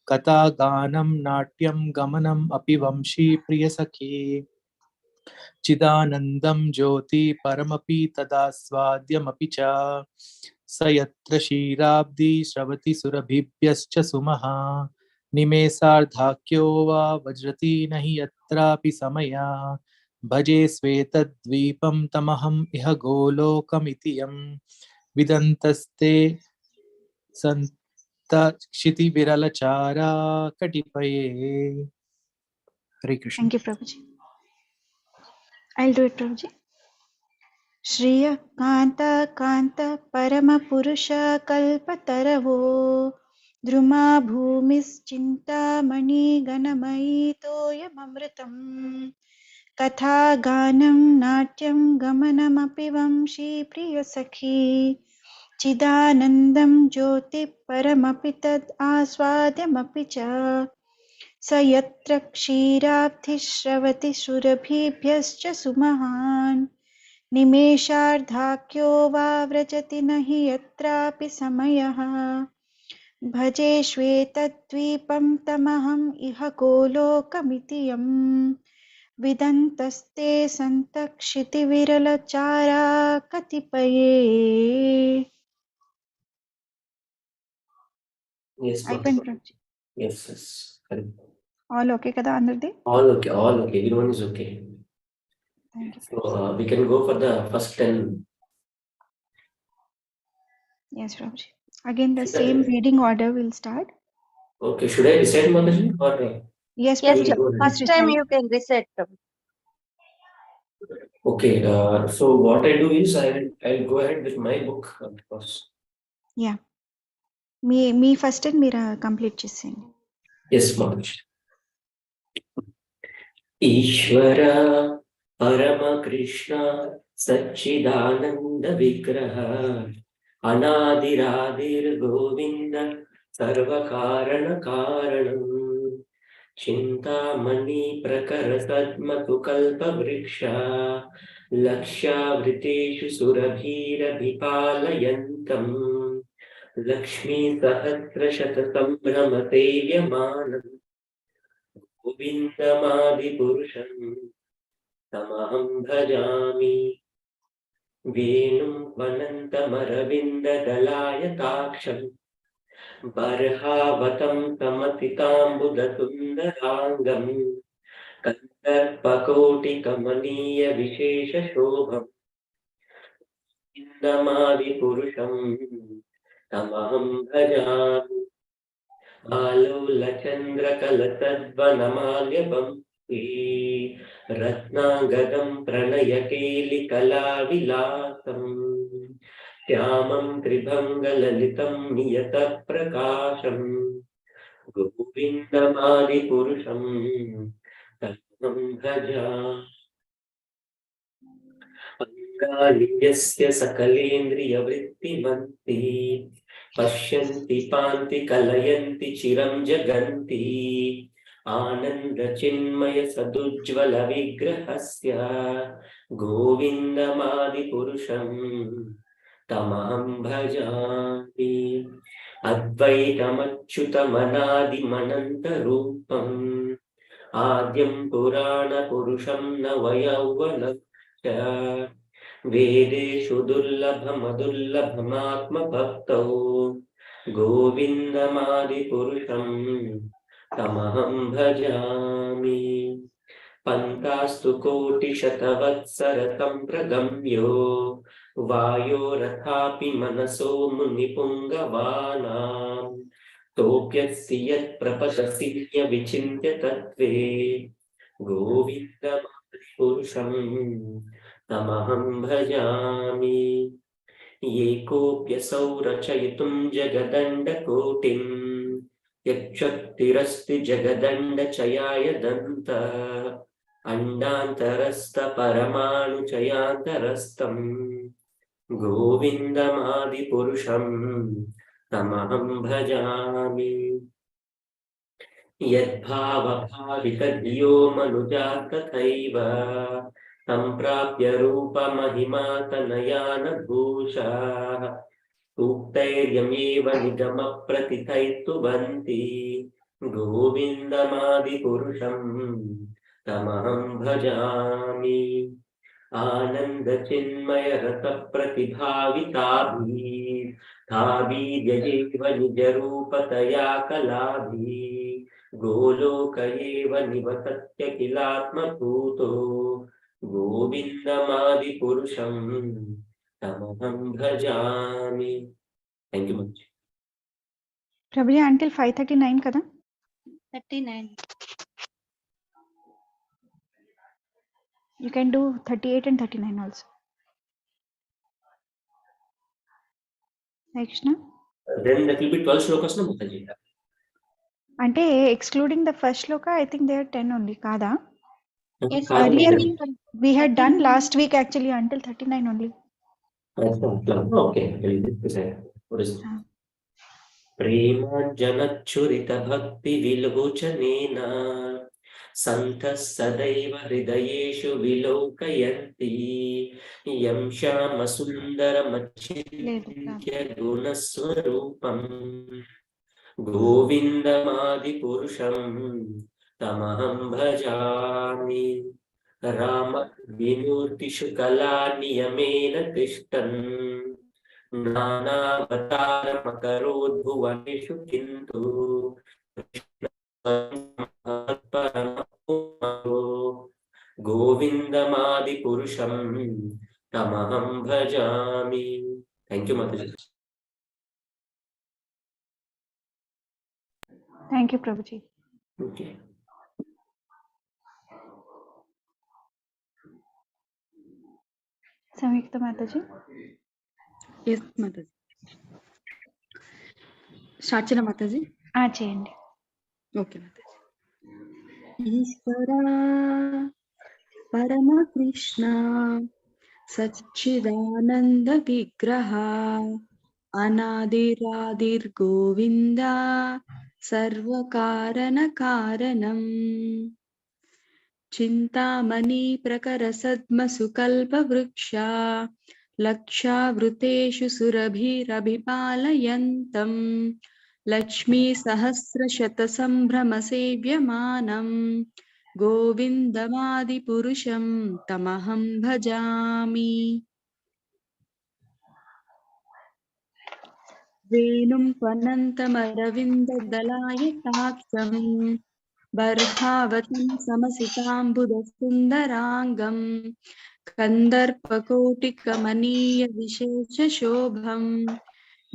Kata Ganam Natyam Gamanam Api Vamshi Priya Sakhi Chidanandam Jyoti Paramapi Tadasvadyamapi cha Sayatra Shirabdi Shravati Surabhibhyascha Sumaha निमेषार्धाख्यो वा वज्रति नहि यत्रापि समया भजे श्वेतद्वीपं तमहम् इह गोलोकमिति यं विदन्तस्ते सन्तक्षितिविरलचारा कटिपये. Hare Krishna.
Thank you, Prabhuji. I'll do it, Prabhuji. Shriya Kanta Kanta Paramapurusha Kalpataravo Druma Bhumis Chintamani Ganamayi Toyamamritam Katha Ganam Natyam Gamanamapi Vamshi Priya Sakhi Chidanandam Jyoti Paramapi Tad Aswadyamapi cha स यत्र क्षीराब्धिश्रवति सुरभिभ्यश्च सुमहान् निमेषार्धाख्यो वा व्रजति न हि यत्रापि समयः भजे श्वेतद्वीपं तमहम् इह गोलोकमिति यम् विदन्तस्ते सन्तक्षितिविरलचारा कतिपये.
Yes,
అయిపోయింది ప్రభుజీ.
yes.
ఆల్ ఓకే కదా అందరిది?
All okay, everyone is okay.
Thank you.
So we can go for the first 10.
Yes, Prabhuji. Again, the same reading order will start.
Okay, should I recite Mataji or?
Yes,
Yes,
Prabhuji.
first time you can recite.
Okay, so what I do is I'll go ahead with my book, of course.
Yeah. Me first time మీరు complete చేసేయండి.
Yes, Mataji. Ishvara Parama Krishna Satchidananda Vigraha Anadiradir Govinda Sarvakarana Karanam Chintamani Prakarasadmatu Kalpa Vriksha Lakshya Vriteshu Surabhira Bipalayantam Lakshmi Sahasra Shatatam Brahmatevyamanam Govindamadi Purusham Tamaham Bhajami Venum Vanantamaravinda Dalayakaksham Barhavatam Tamatitambudatundarangam Kandarpakoti Kamaniya Vishesha Shobham Govindamadi Purusham Tamaham Bhajami Alola Chandra Kalatadvanamalya Ratnagadam Pranayakeli Kalavilasam Syamam Tribhangalalitam Niyata Prakasham Govindamadi Purusham Tamam Bhaja Angaliyasya Sakalendriya Vrittimanti Pashyanti Panti Kalayanti Chiram Jaganti Ananda Chinmaya Sadujjvala Vigrahasya Govindamadi Purusham Tamaham Bhajami Advaitamachyutamanadi Mananta Rupam Adyam Purana Purusham Navayauvanasya Vedeshu Dullabhamadulabhamatma Bhaktau Govindamadi Purusham Tamaham Bhajami Pantastu Koti Shatavatsaratam Pragamyo Vayo Rathapi Manaso Munipungavaanam Topyasyat Prapatasya Vichintya Tattve Govindamadi Purusham Tamaham Bhajami Yekopyasau Rachayitum Jagadanda Kotim Yakshaktirasti Jagadanda Chayaya Danta Andantarasta Paramanu Chayantarastam गोविन्दमादिपुरुषं तमहं भजामि यद्भावभावितधियो मनुजा तथैव तं प्राप्य रूपमहिमा तनयान भूषा उक्तैर्यमेव निगमप्रतिथैस्तुवन्ति गोविन्दमादिपुरुषं तमहं भजामि आनन्दचिन्मयरसप्रतिभाविताभिः ताभिर्यजेव निजरूपतया कलाभिः गोलोक एव निवसत्य किलात्मभूतो गोविन्दमादिपुरुषं तमहं भजामि. Thank you much.
Prabhuji, until 5:39 kada?
39.
You can do 38 and 39 also. Hare Krishna.
Then that will be 12 shlokas, no, Mataji?
Ante excluding the first shloka, I think there are 10 only. Kada?
Yes,
Earlier
Okay.
we had done last week actually until 39 only.
Okay. What is it? प्रेमाञ्जनच्छुरितभक्तिविलोचनेन सन्तः सदैव हृदयेषु विलोकयन्ति यं श्यामसुन्दरमचिन्त्य गुणस्वरूपम् गोविन्दमादिपुरुषं तमहं भजामि रामविमूर्तिषु कलानियमेन तिष्ठन् नानावतारमकरोद्भुवनेषु किन्तु गोविन्दमादिपुरुषं तमहं भजामि. Thank you, Mataji.
Thank you, Prabhuji.
Okay.
Samyukta Mataji.
Yes, Mataji. Shachana Mataji.
Cheyandi.
Okay, Mataji. Ishvara Parama Krishna Satchidananda Vigraha Anadiradir Govinda Sarvakarana Karanam Chintamani Prakarasadmasukalpavruksha Lakshávृतेषु सुरभिरभिपालयन्तं Lakshmi सहस्रशतसम्भ्रमसेव्यमानं गोविन्दमादिपुरुषं तमहं भजामि वेणुं त्वनन्तमरविन्ददलायताक्षं बर्हावतं समसिताम्बुदसुन्दराङ्गं कन्दर्पकोटिकमनीयविशेषशोभं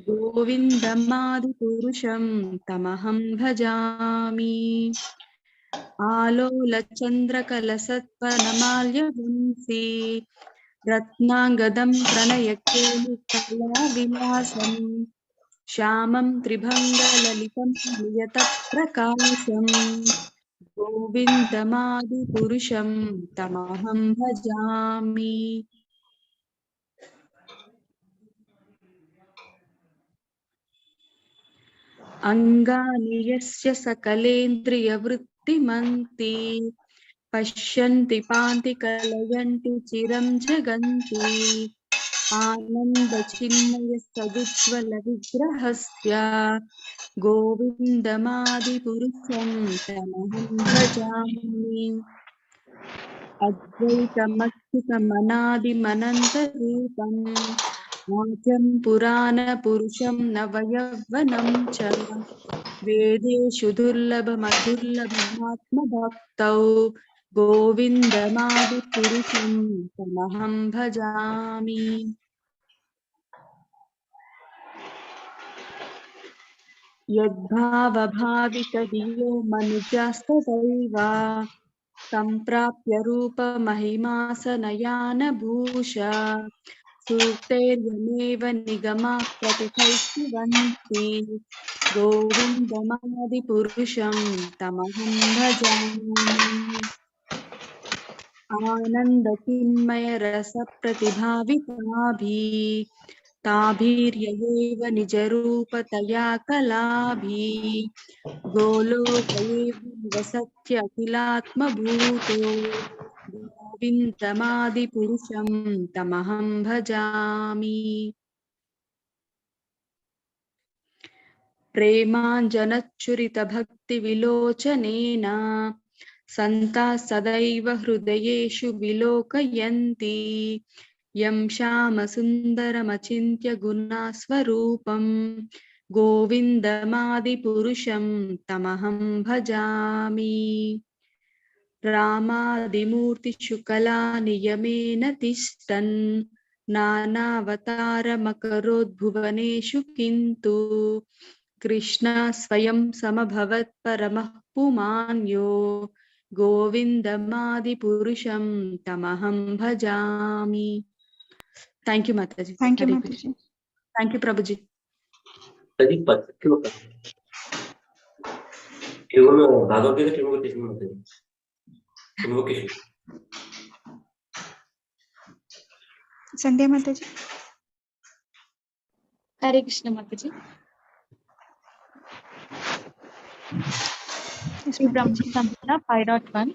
गोविन्दमादिपुरुषं तमहं भजामि आलोलचन्द्रकलसत्पनमाल्यवंसी रत्नाङ्गदं प्रणयकेलिकलाविलासं श्यामं त्रिभङ्गललितं नियतप्रकाशं गोविन्दमादिपुरुषं तमहं भजामि अङ्गानि यस्य सकलेन्द्रियवृत्तिमन्ति पश्यन्ति पान्ति कलयन्ति चिरं जगन्ति आनन्दचिन्मयसदुज्ज्वलविग्रहस्य गोविन्दमादिपुरुषं तमहं भजामि अद्वैतमच्युतमनादिमनन्तरूपम् आद्यं पुराणपुरुषं नवयौवनं च वेदेषु दुर्लभमधुर्लभमात्मभक्तौ गोविन्दमादिपुरुषं तमहं भजामि यद्भावभावितधियो मनुजास्तदैव सम्प्राप्य रूपमहिमासनयानभूषा सूक्तैर्यमेव निगमाः प्रतिथैस्तुवन्ति गोविन्दमादिपुरुषं तमहं भजामि आनन्दचिन्मयरसप्रतिभाविताभिः ताभिर्ययेव निजरूपतया कलाभिः गोलोकैव निवसत्यखिलात्मभूतो गोविन्दमादिपुरुषं तमहं भजामि। प्रेमाञ्जनच्चुरितभक्तिविलोचनेन सन्ताः सदैव हृदयेषु विलोकयन्ति यं श्यामसुन्दरमचिन्त्य गुणास्वरूपं गोविन्दमादिपुरुषं तमहं भजामि। रामादिमूर्तिषु कलानियमेन तिष्ठन् नानावतारमकरोद्भुवनेषु किन्तु कृष्ण स्वयं समभवत् परमः पुमान्यो गोविन्दमादिपुरुषं तमहं भजामि। Thank you, Mataji.
Thank you,
Hare
Mataji.
Krishna. Thank you, Prabhuji.
Invocation.
Sandhya Mataji.
Hare Krishna Mataji.
Yes,
Shri Brahma
Mataji.
Samhita 5.1.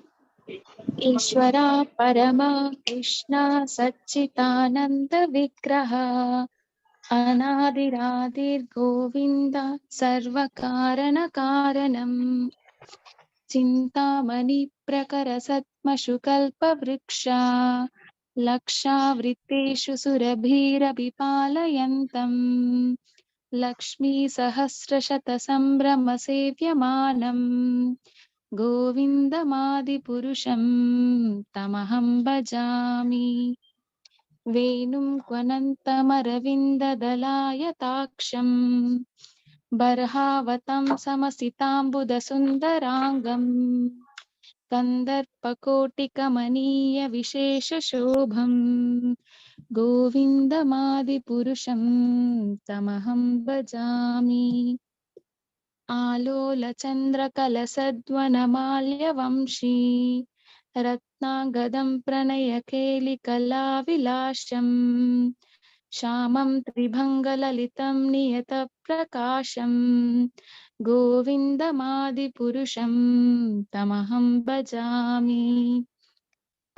Ishvara Parama Krishna Satchitananda Vigraha Anadiradir Govinda Sarvakarana Karanam Chintamani Prakarasatmashukalpa Vriksha Lakshavriteshu Surabhirabhipalayantam Lakshmi Sahasrashatasambhramasevymanam गोविन्दमादिपुरुषं तमहं भजामि वेणुं क्वनन्तमरविन्ददलायताक्षं बर्हावतं समसिताम्बुदसुन्दराङ्गं कन्दर्पकोटिकमनीयविशेषशोभं गोविन्दमादिपुरुषं तमहं भजामि आलोलचन्द्रकलसद्वनमाल्यवंशी रत्नागदं प्रणयकेलिकलाविलासं श्यामं त्रिभङ्गललितं नियतप्रकाशं गोविन्दमादिपुरुषं तमहं भजामि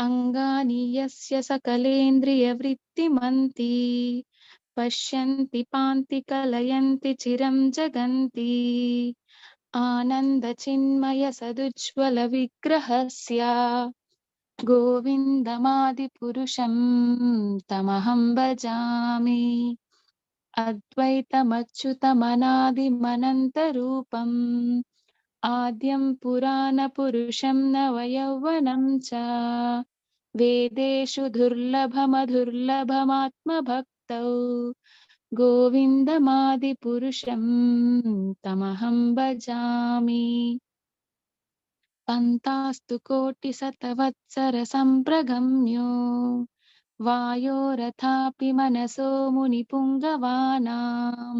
अङ्गानि यस्य सकलेन्द्रियवृत्तिमन्ति पश्यन्ति पान्ति कलयन्ति चिरं जगन्ति आनन्दचिन्मय सदुज्ज्वल विग्रहस्य गोविन्दमादिपुरुषं तमहं भजामि अद्वैतमच्युतमनादिमनन्तरूपम् आद्यं पुराणपुरुषं नवयौवनं च वेदेषु दुर्लभमधुर्लभमात्मभक्तौ गोविन्दमादिपुरुषं तमहं भजामि पन्तास्तु कोटिशतवत्सरसम्प्रगम्यो वायोरथापि मनसो मुनिपुङ्गवानां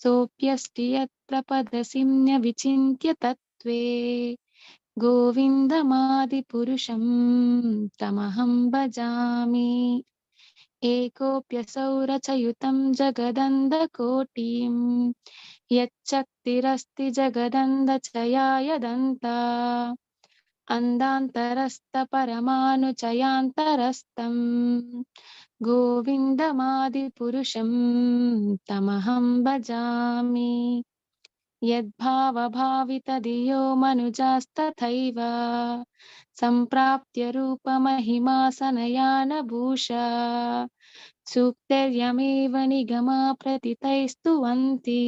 सोऽप्यस्ति यत्प्रपदसिम्न विचिन्त्य तत्त्वे गोविन्दमादिपुरुषं तमहं भजामि एकोऽप्यसौ रचयुतं जगदन्धकोटिं यच्चक्तिरस्ति जगदन्धचयायदन्ता अन्धान्तरस्तपरमानुचयान्तरस्तं गोविन्दमादिपुरुषं तमहं भजामि यद्भावभावितधियो मनुजास्तथैव सम्प्राप्य रूपमहिमासनयानभूषा सूक्तिर्यमेव निगमा प्रतितैस्तुवन्ति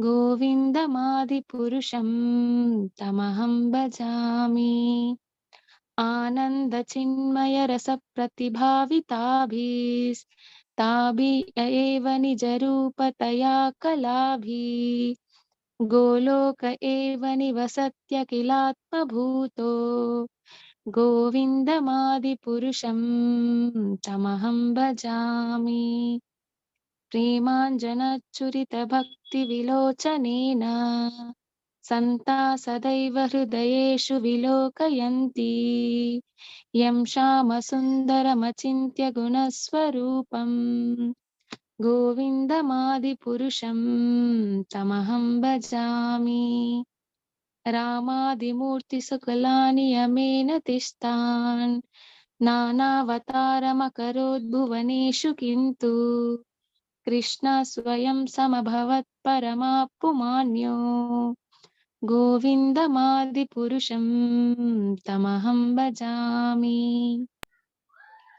गोविन्दमादिपुरुषं तमहं भजामि आनन्दचिन्मयरसप्रतिभाविताभिस्ताभिः एव निजरूपतया कलाभिः गोलोक एव निवसत्यखिलात्मभूतो गोविन्दमादिपुरुषं तमहं भजामि प्रेमाञ्जनच्चुरितभक्तिविलोचनेन सन्ता सदैव हृदयेषु विलोकयन्ति यं श्यामसुन्दरमचिन्त्य गुणस्वरूपम् गोविन्दमादिपुरुषं तमहं भजामि रामादिमूर्तिसुकलानि यमेन तिष्ठान् नानावतारमकरोद्भुवनेषु किन्तु कृष्ण स्वयं समभवत् परमापुमान्यो गोविन्दमादिपुरुषं तमहं भजामि.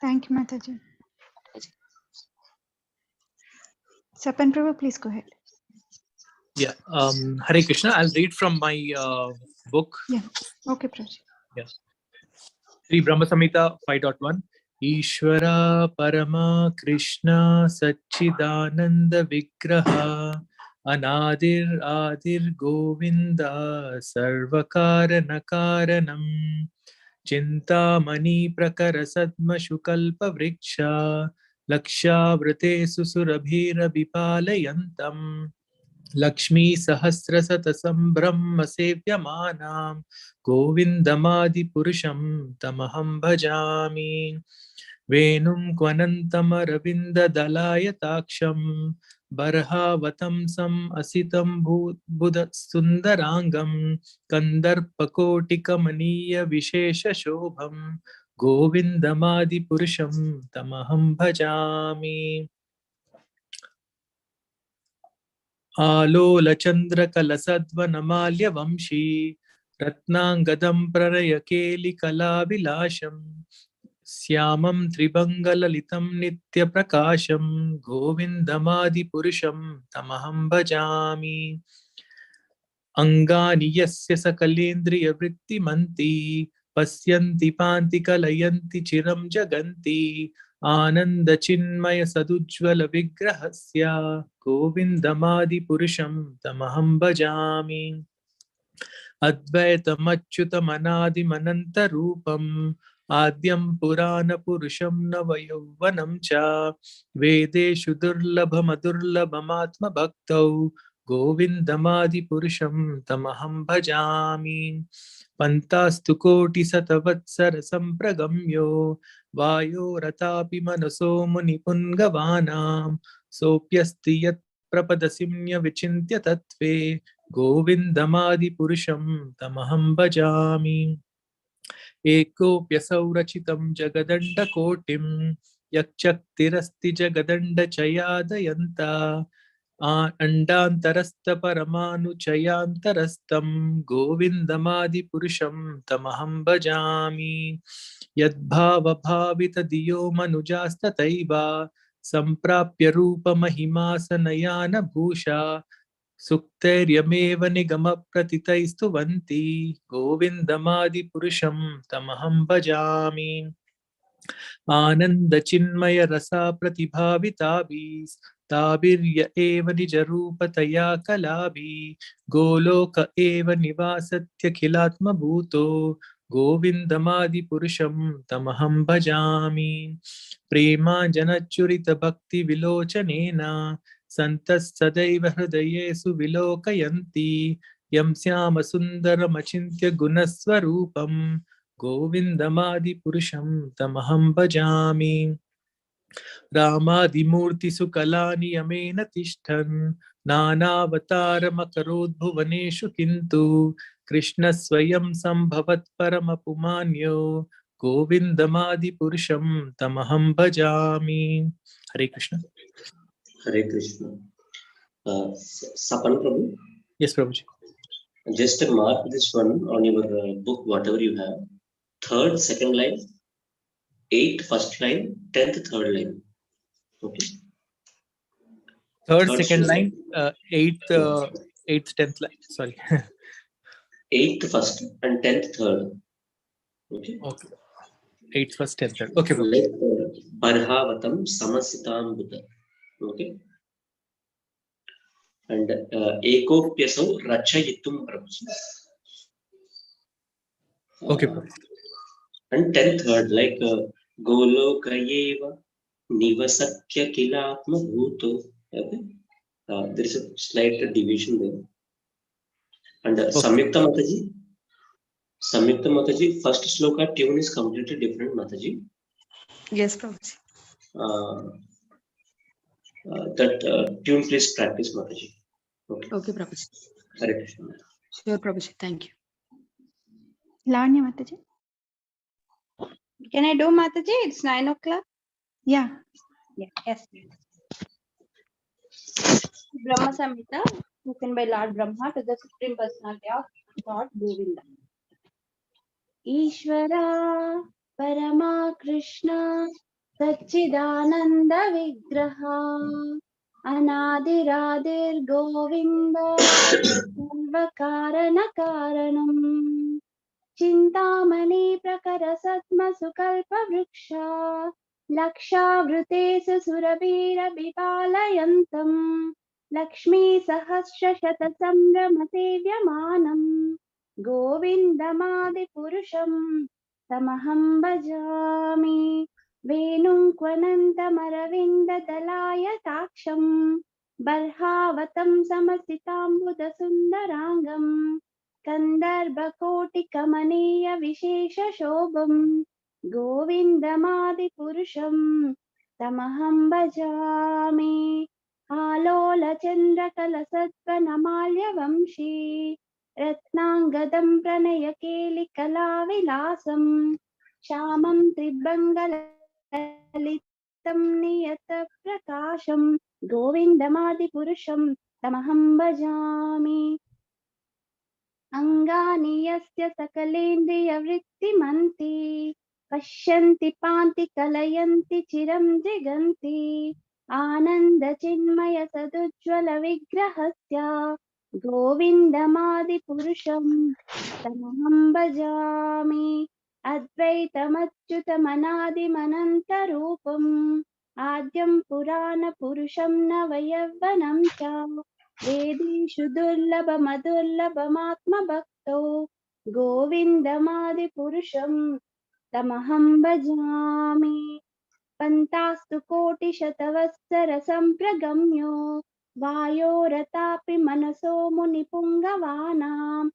Thank you, Mataji. Sapan Prabhu, please go ahead.
Yeah. Hare Krishna. I'll read from my book.
Yeah. Okay, Prabhu.
Yeah. Sri Brahma Samhita 5.1. Ishvara Parama Krishna Satchidananda Vigraha Anadir Adir Govinda Sarvakara Nakaranam Chintamani Prakara Sadma Shukalpa Vriksha Lakshavrate Susurabhira Vipalayantam Lakshmi Sahasrasatasam Brahma Sevyamanam Govindamadi Purusham Tamaham Bhajami Venum Kvanantamaravinda Dalayaksham Barhavatam Sam Asitam Buddha Sundarangam Kandarpakotikamaniya Vishesha Shobham Govindamadi Purusham Tamaham Bhajami Alolachandrakalasadvanamalyavamshi Ratnangadam Pranayakeli-kalavilasham Syamam Tribangalalitam Nitya-prakasham Govindamadi-purusham Tamaham bhajami Angani yasya sakalendriya-vrittimanti Pasyanti panti kalayanti chiram jaganti Ananda Chinmaya Sadujvala Vigrahasya Govindamadi Purusham Tamaham Bhajami Advaitam Achyutam Anadim Ananta Rupam Adyam Purana Purusham Navayauvanam Cha Vedeshu Durlabham Adurlabham Atma Bhaktau Govindamadi Purusham Tamaham Bhajami Pantastu Koti Satavatsara Sampragamyo Vayo Ratapi Manaso Munipungavanam Sopyasti Yat Prapadasimnya Vichintya Tatve Govindamadi Purusham Tamaham Bhajami Ekopyasau Rachitam Jagadanda Kotim Yakchaktirasti Jagadanda Chayadayanta Andantarasta Paramanu Chayantarastam Govindamadi Purusham Tamaham Bhajami Yadbhava Bhavita Diyo Manujasta Taiva Samprapya Rupa Mahimasanayana Bhusha Sukteryameva Nigama Pratitaistu Vanti Govindamadi Purusham Tamaham Bhajami Ananda Chinmaya Rasa Pratibhavitabis Tabirya Eva Nijarupataya Kalabi Goloka Eva Nivasatya Khilatma Bhuto Govindamadi Purusham Tamaham Bhajami Prema Janachurita Bhakti Vilochanena Santas Sadaiva Hridayesu Vilokayanti Yam Syama Sundaram Achintya Gunaswarupam Govindamadi Purusham Tamaham Bhajami Ramadimurti Sukalani Yamena Tishtan Nanavataram Akarodbhuvaneshu Kintu Krishna Swayam Sambhavat Paramapumanyo Govindamadi Purusham Tamaham Bhajami. Hare Krishna.
Hare Krishna. Sapan Prabhu?
Yes, Prabhuji.
Just mark this one on your book, whatever you have. 3rd, 2nd line, 8th, 1st line, 10th, 3rd line. Okay.
3rd, 2nd line, 8th, 10th line. Sorry.
8th, 1st, and 10th, 3rd. Okay.
Okay. 8th, 1st, 10th, 3rd. Okay, Prabhuji.
Like Barhavatam Samasitam Buddha. Okay. And Ekopyasau Rachayitum Prabhu.
Okay, Prabhuji.
And 10th, 3rd, like Golokayeva Nivasatya Kilatma Bhuto. Okay. There is a slight division there. And Samyukta Mataji, first sloka tune is completely different, Mataji.
Yes, Prabhuji.
That tune please practice, Mataji. Okay.
Okay, Prabhuji.
Hare Krishna.
Sure, Prabhuji. Thank you.
Lavanya Mataji.
Can I do Mataji? It's 9 o'clock.
Yeah.
Yeah, yes. Brahma Samhita, spoken by Lord Brahma to the Supreme Personality of God, Govinda. Ishvara Parama Krishna Satchidananda Vigraha Anadiradir Govinda Sarvakarana Karanam Chintamani Prakara Satma Sukalpa Vriksha Lakshavrutesu Surabhira Vipalayantam Lakshmi Sahasra Shata Sambrama Sevyamanam Govindamadi Purusham Tamaham Bhajami Venum Kvanantamaravinda Dalaya Taksham Barhavatam Samasitambuda Sundarangam Kandarbhakotikamaneya Vishesha Shobham Govindamadi Purusham Tamaham Bhajami Alola Chandrakala Sattva Vamshi Ratnangadam Pranaya Keli Kalavilasam Shamam Tribangalitam Niyata Prakasham Govindamadi Purusham Tamaham Bhajami Angani yasya sakalendriyavrittimanti Pashyanti panti kalayanti chiram jiganti Ananda chinmaya sadujjvala vigrahasya Govindamadi purusham tamaham bhajami Advaitamachyutamanadim anantarupam Adyam purana purusham navayavvanam cha वेदेषु दुर्लभमदुर्लभमात्मभक्तो गोविन्दमादिपुरुषं तमहं भजामि पन्तास्तु कोटिशतवत्सरसम्प्रगम्यो वायोरतापि मनसो मुनिपुङ्गवानां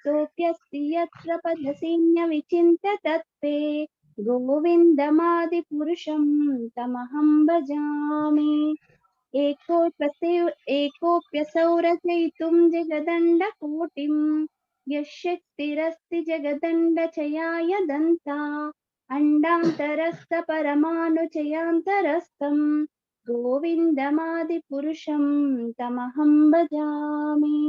सोऽप्यस्ति यत्र पदसीन्यविचिन्त्य तत्त्वे गोविन्दमादिपुरुषं तमहं भजामि एकोऽप्यसौ रचयितुं जगदण्डकोटिं यशक्तिरस्ति जगदण्डचयाय दन्ता अण्डान्तरस्थपरमाणुचयान्तरस्थं गोविन्दमादिपुरुषं तमहं भजामि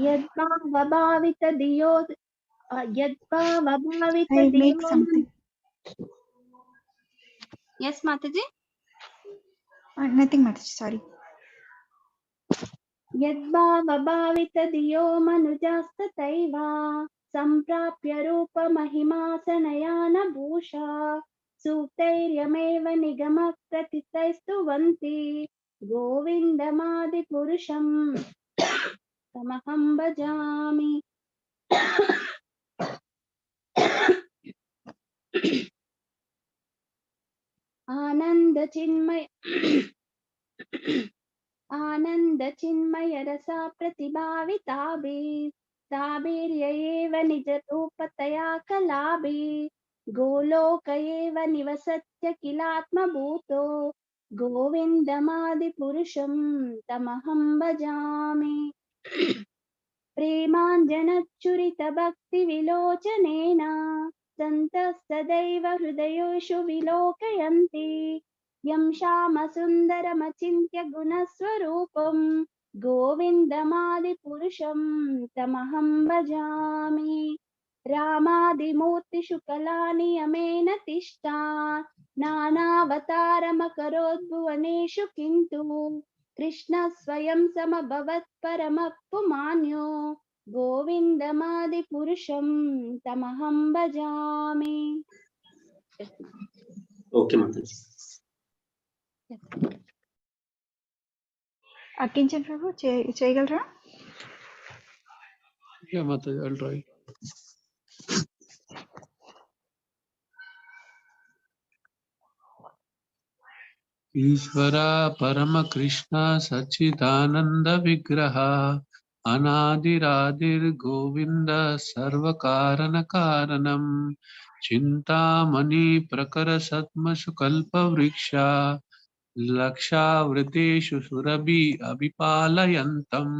यद्भावभावितधियो
I'll make something.
Yes, Mataji.
Nothing Mataji, sorry.
यद्भावभावितधियो मनुजास्तथैव सम्प्राप्य रूपमहिमासनयानभूषा सूक्तैर्यमेव निगमप्रथितैस्तुवन्ति गोविन्दमादिपुरुषं तमहं भजामि आनन्दचिन्मयरसा प्रतिभाविताभिर्ताभिर्य एव निजरूपतया कलाभि गोलोक एव निवसत्य किलात्मभूतो गोविन्दमादिपुरुषं तमहं भजामि प्रेमाञ्जनच्चुरितभक्तिविलोचनेन सन्तः सदैव हृदयेषु विलोकयन्ति यं श्यामसुन्दरमचिन्त्य गुणस्वरूपं गोविन्दमादिपुरुषं तमहं भजामि रामादिमूर्तिषु कलानियमेन तिष्ठा नानावतारमकरोद्भुवनेषु किन्तु कृष्णः स्वयं समभवत् परमः पुमान्यो गोविन्दमादिपुरुषं तमहं भजामि
Okay, Mataji.
Akinchen Prabhu, చేయగలరా?
Yeah, Mataji, I'll try. ईश्वरा परम कृष्ण सच्चिदानंद विग्रह अनादिरादिर् गोविन्द सर्वकारणकारणं चिन्तामणि प्रकरसत्मसु कल्पवृक्षा लक्षावृतेषु सुरभि अभिपालयन्तं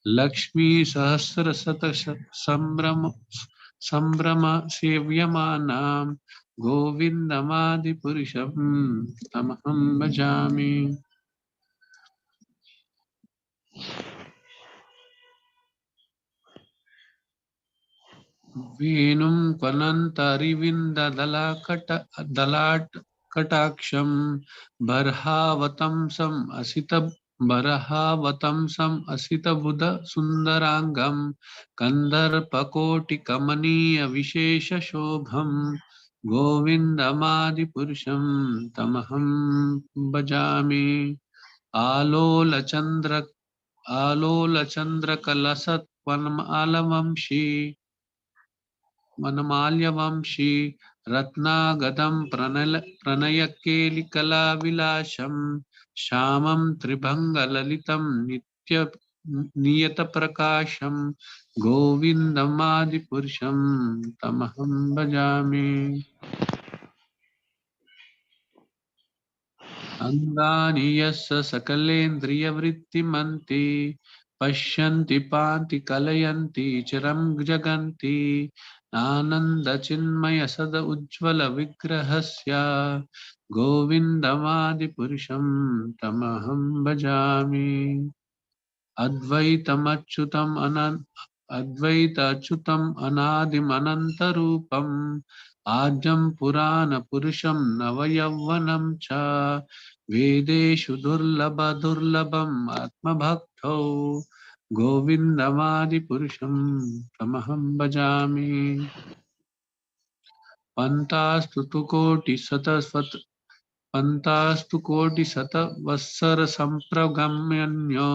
लक्ष्मी संभ्रम सेव्यमानां गोविन्दमादिपुरुषं तमहं भजामि। वेणुं क्वनन्तरिविन्ददलाट्कटाक्षं बर्हावतंसम् असितबुध सुन्दराङ्गं कन्दर्पकोटिकमनीयविशेषशोभं गोविन्दमादिपुरुषं तमहं भजामि। आलोलचन्द्रकलसत्वनमालवंशी वनमाल्यवंशी रत्नागदं प्रणयकेलिकलाविलासं श्यामं त्रिभङ्गललितं नियतप्रकाशं गोविन्दमादिपुरुषं तमहं भजामि। अङ्गानि यस्य सकलेन्द्रियवृत्तिमन्ति पश्यन्ति पान्ति कलयन्ति चिरं जगन्ति आनन्दचिन्मय सद उज्ज्वलविग्रहस्य गोविन्दमादिपुरुषं तमहं भजामि। अद्वैताच्युतम् अनादिमनन्तरूपम् आद्यं पुराणपुरुषं नवयौवनं च वेदेषु दुर्लभम् आत्मभक्तौ गोविन्दमादिपुरुषं तमहं भजामि। पन्तास्तु कोटिशतवत्सरसम्प्रगम्यन्यो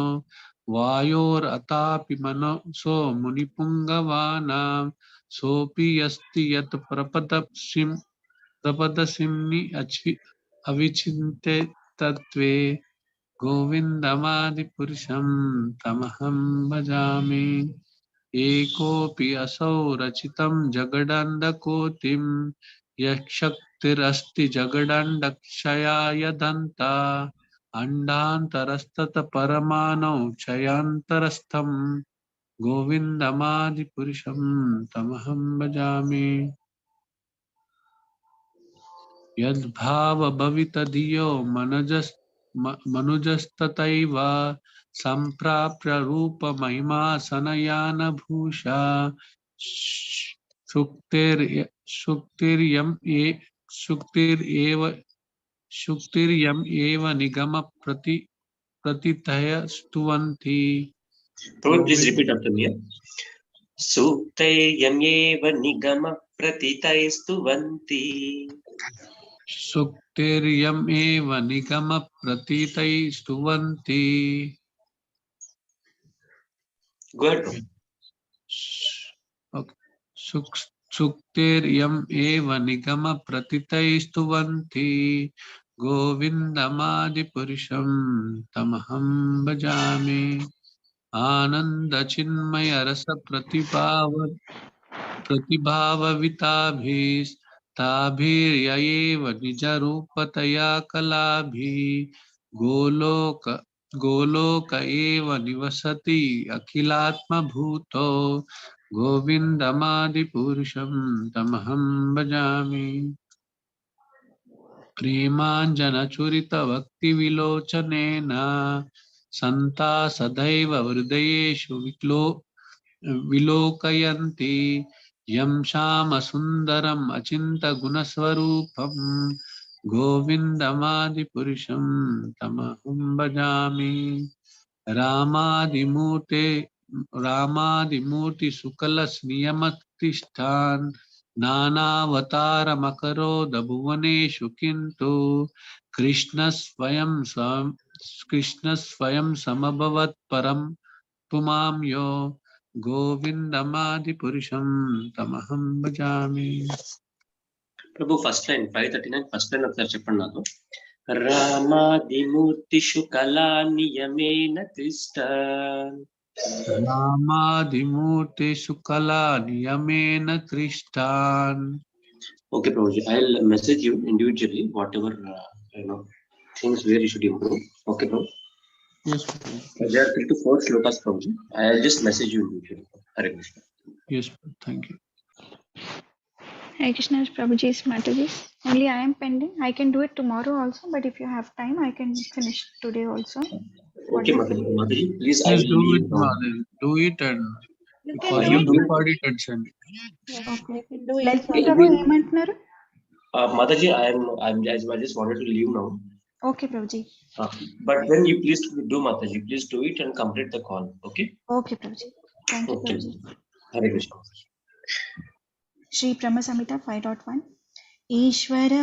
वायोरतापि मनसो मुनिपुङ्गवानां सोऽपि अस्ति यत् प्रपदसिम्नि अविचिन्त्य तत्त्वे गोविन्दमादिपुरुषं तमहं भजामि। एकोऽपि असौ रचितं जगदण्डकोटिं यशक्तिरस्ति जगदण्डक्षयाय दन्ता अण्डान्तरस्तत परमाणौ क्षयान्तरस्थं गोविन्दमादिपुरुषं तमहं भजामि। यद्भावभवितधियो मनुजस्तथैव सम्प्राप्य रूपमहिमा सनयानभूषा शुक्तिर्यम् एव निगम प्रतितय स्तुवन्ति।
Please repeat after me. Suktayamyev nigam pratitaistuvanti.
सुक्तिर्यम् एव निगम प्रतितैस्तुवन्ति।
Go ahead.
सुक्तिर्यम् एव निगम प्रतितैस्तुवन्ति गोविन्दमादिपुरुषं तमहं भजामि। आनन्दचिन्मय रस प्रतिभावविताभिस्ताभिर्यैव निजरूपतया कलाभिः गोलोक एव निवसति अखिलात्मभूतो गोविन्दमादिपुरुषं तमहं भजामि। प्रेमाञ्जनचूरितभक्तिविलोचनेन सन्ता सदैव हृदयेषु विलोकयन्ति यं श्यामसुन्दरम् अचिन्त्यगुणस्वरूपं गोविन्दमादिपुरुषं तमहं भजामि। रामादिमूर्तिसुकलस्नियमतिष्ठान् नानावतारमकरोद भुवनेषु किन्तु कृष्णस्वयं समभवत् परं पुमां यो गोविन्दमादिपुरुषं तमहं भजामि।
Prabhu, first line 539 first line ఒకసారి చెప్పండి నాతో. రామాదిమూర్తిషు కళా నియమేన తిష్ట
नामादिमूर्तिषु कला नियमेन दृष्टान्.
Okay, Prabhuji, I'll message you individually, whatever, things where you should improve. Okay, Prabhu.
Yes, Prabhuji,
There
please.
are 3 to 4 slokas, Prabhuji. I'll just message you individually. Hare Krishna.
Yes, thank you.
Hare Krishna, Prabhuji's Mataji. Only I am pending. I can do it tomorrow also, but if you have time, I can finish today also.
Okay, Mataji, please, I
Yes,
will
do
leave
it,
now.
Mother. Do it and
You can do
You
it.
do it.
record it and send it.
Yes,
Okay.
you can do it.
Lalita
Okay,
Prabhu ఏమంటున్నారు?
Mataji, I just wanted to leave now.
Okay, Prabhuji.
But then you please do, Mataji. Please do it and complete the call. Okay?
Okay, Prabhuji. Thank you,
Okay.
Prabhuji.
Hare Krishna.
Shri Brahma Samhita 5.1 ईश्वर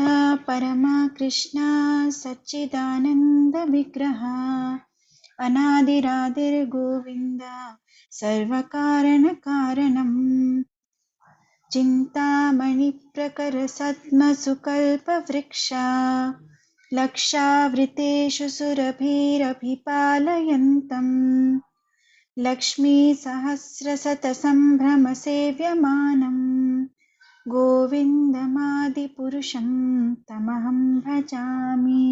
परमा कृष्ण सच्चिदानंद विग्रह अनादिरादिर्गोविन्द सर्वकारण कारणम् चिन्तामणि प्रकर सद्मसुकल्पवृक्ष लक्षावृतेषु सुरभिरभिपालयन्तम् लक्ष्मी सहस्रशतसम्भ्रमसेव्यमानम् गोविन्दमादिपुरुषं तमहं भजामि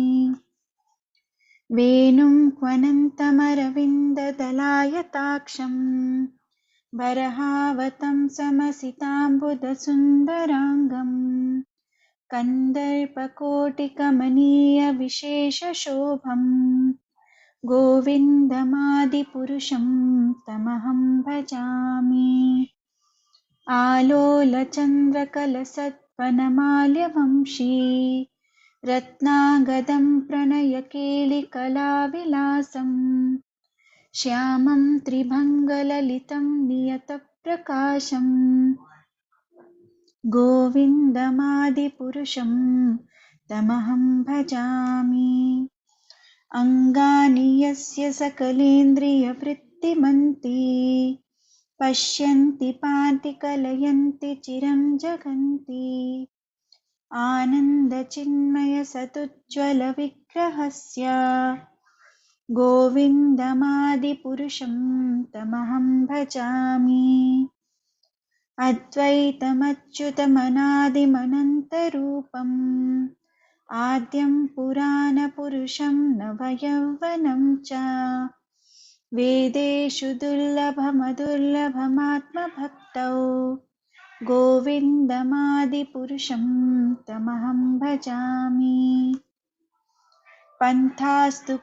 वेणुं क्वनन्तमरविन्ददलायताक्षं बरहावतं समसिताम्बुदसुन्दराङ्गम् कन्दर्पकोटिकमनीयविशेषशोभम् गोविन्दमादिपुरुषं तमहं भजामि आलोलचन्द्रकलसत्वनमाल्यवंशी रत्नागदं प्रणयकेलिकलाविलासं श्यामं त्रिभङ्गललितं नियतप्रकाशम् गोविन्दमादिपुरुषं तमहं भजामि अङ्गानि यस्य सकलेन्द्रियवृत्तिमन्ति पश्यन्ति पान्ति कलयन्ति चिरं जगन्ति आनन्दचिन्मयसदुज्ज्वलविग्रहस्य गोविन्दमादिपुरुषं तमहं भजामि अद्वैतमच्युतमनादिमनन्तरूपम् आद्यं पुराणपुरुषं नवयौवनं च वेदेषु दुर्लभमदुर्लभमात्मभक्तौ गोविन्दमादिपुरुषं तमहं भजामि पन्थास्तु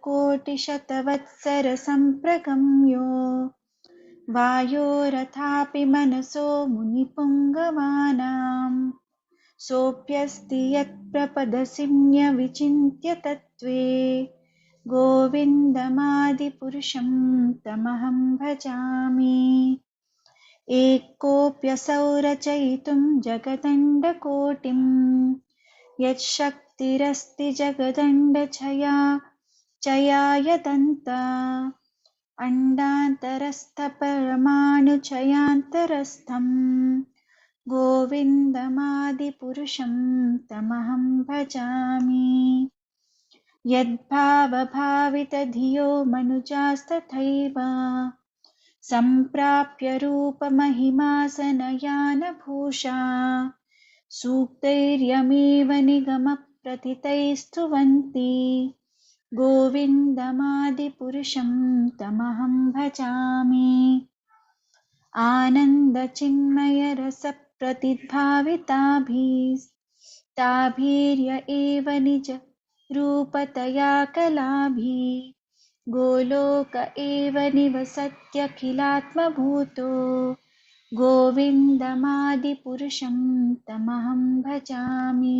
कोटिशतवत्सरसम्प्रगम्यो वायोरथापि मनसो मुनिपुङ्गवानां सोऽप्यस्ति यत्प्रपदसिन्यविचिन्त्य तत्त्वे गोविन्दमादिपुरुषं तमहं भजामि एकोऽप्यसौ रचयितुं जगदण्डकोटिं यच्छक्तिरस्ति जगदण्डचयायदन्त अण्डान्तरस्थपरमाणुचयान्तरस्थं गोविन्दमादिपुरुषं तमहं भजामि यद्भावभावितधियो मनुजास्तथैव सम्प्राप्य रूपमहिमासनयानभूषा सूक्तैर्यमेव निगमप्रथितैस्तुवन्ति गोविन्दमादिपुरुषं तमहं भजामि आनन्दचिन्मयरसप्रतिभाविताभिस्ताभिर्य एव निज रूपतया कलाभि गोलोक एव निवसत्यखिलात्मभूतो गोविन्दमादिपुरुषं तमहं भजामि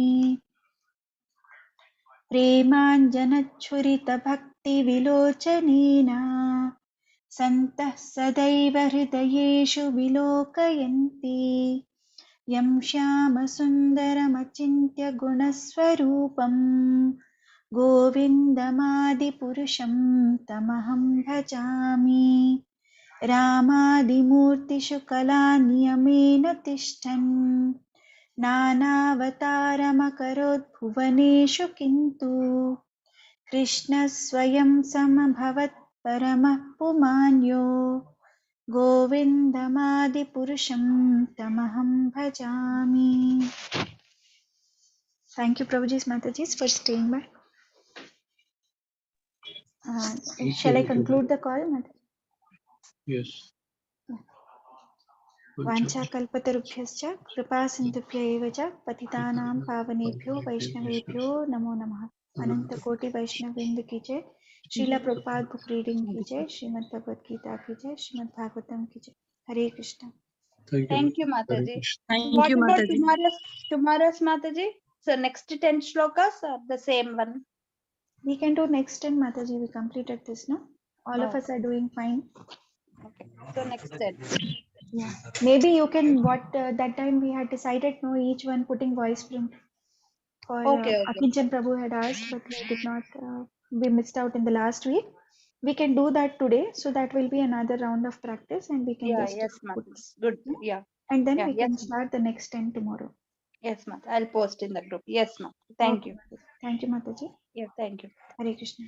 प्रेमाञ्जनच्छुरितभक्तिविलोचनेन सन्तः सदैव हृदयेषु विलोकयन्ति यं श्यामसुन्दरमचिन्त्य गुणस्वरूपं गोविन्दमादिपुरुषं तमहं भजामि रामादिमूर्तिषु कलानियमेन तिष्ठन् नानावतारमकरोद्भुवनेषु किन्तु कृष्ण स्वयं समभवत् परमः पुमान्यो गोविन्दमादिपुरुषं तमहं भजामि. Thank you, Prabhuji, Mataji, for staying back. Shall I conclude the call, Mataji?
Yes.
वाञ्छाकल्पतरुभ्यश्च कृपासिन्धुभ्य एव च पतितानां पावनेभ्यो वैष्णवेभ्यो नमो नमः. अनंतकोटि वैष्णववृंद की जय. श्रीला प्रभुपाद बुक रीडिंग की जय. श्रीमद् भगवद गीता की जय. श्रीमद् भागवतम की जय. हरे Krishna.
Thank you,
Hare
Mataji.
Krishna.
What about tomorrow's Mataji? So next 10 shlokas or the same one?
We can do next 10, Mataji. We completed this, no? All of
Oh.
us are doing fine.
Okay. So next 10.
Yeah. Maybe you can, that time we had decided, no, each one putting voice print for
Okay.
Akinchan Prabhu had asked, but we did not, we missed out in the last week. We can do that today. So that will be another round of practice and we can
Yeah,
just
yes,
put,
Mataji. Good. Yeah.
and then
Yeah,
we
yes,
can start the next 10 tomorrow.
Yes, Mataji. I'll post in the group. Yes, Mataji. Thank
Okay.
you.
Thank you, Mataji.
Yeah, thank you.
Hare Krishna.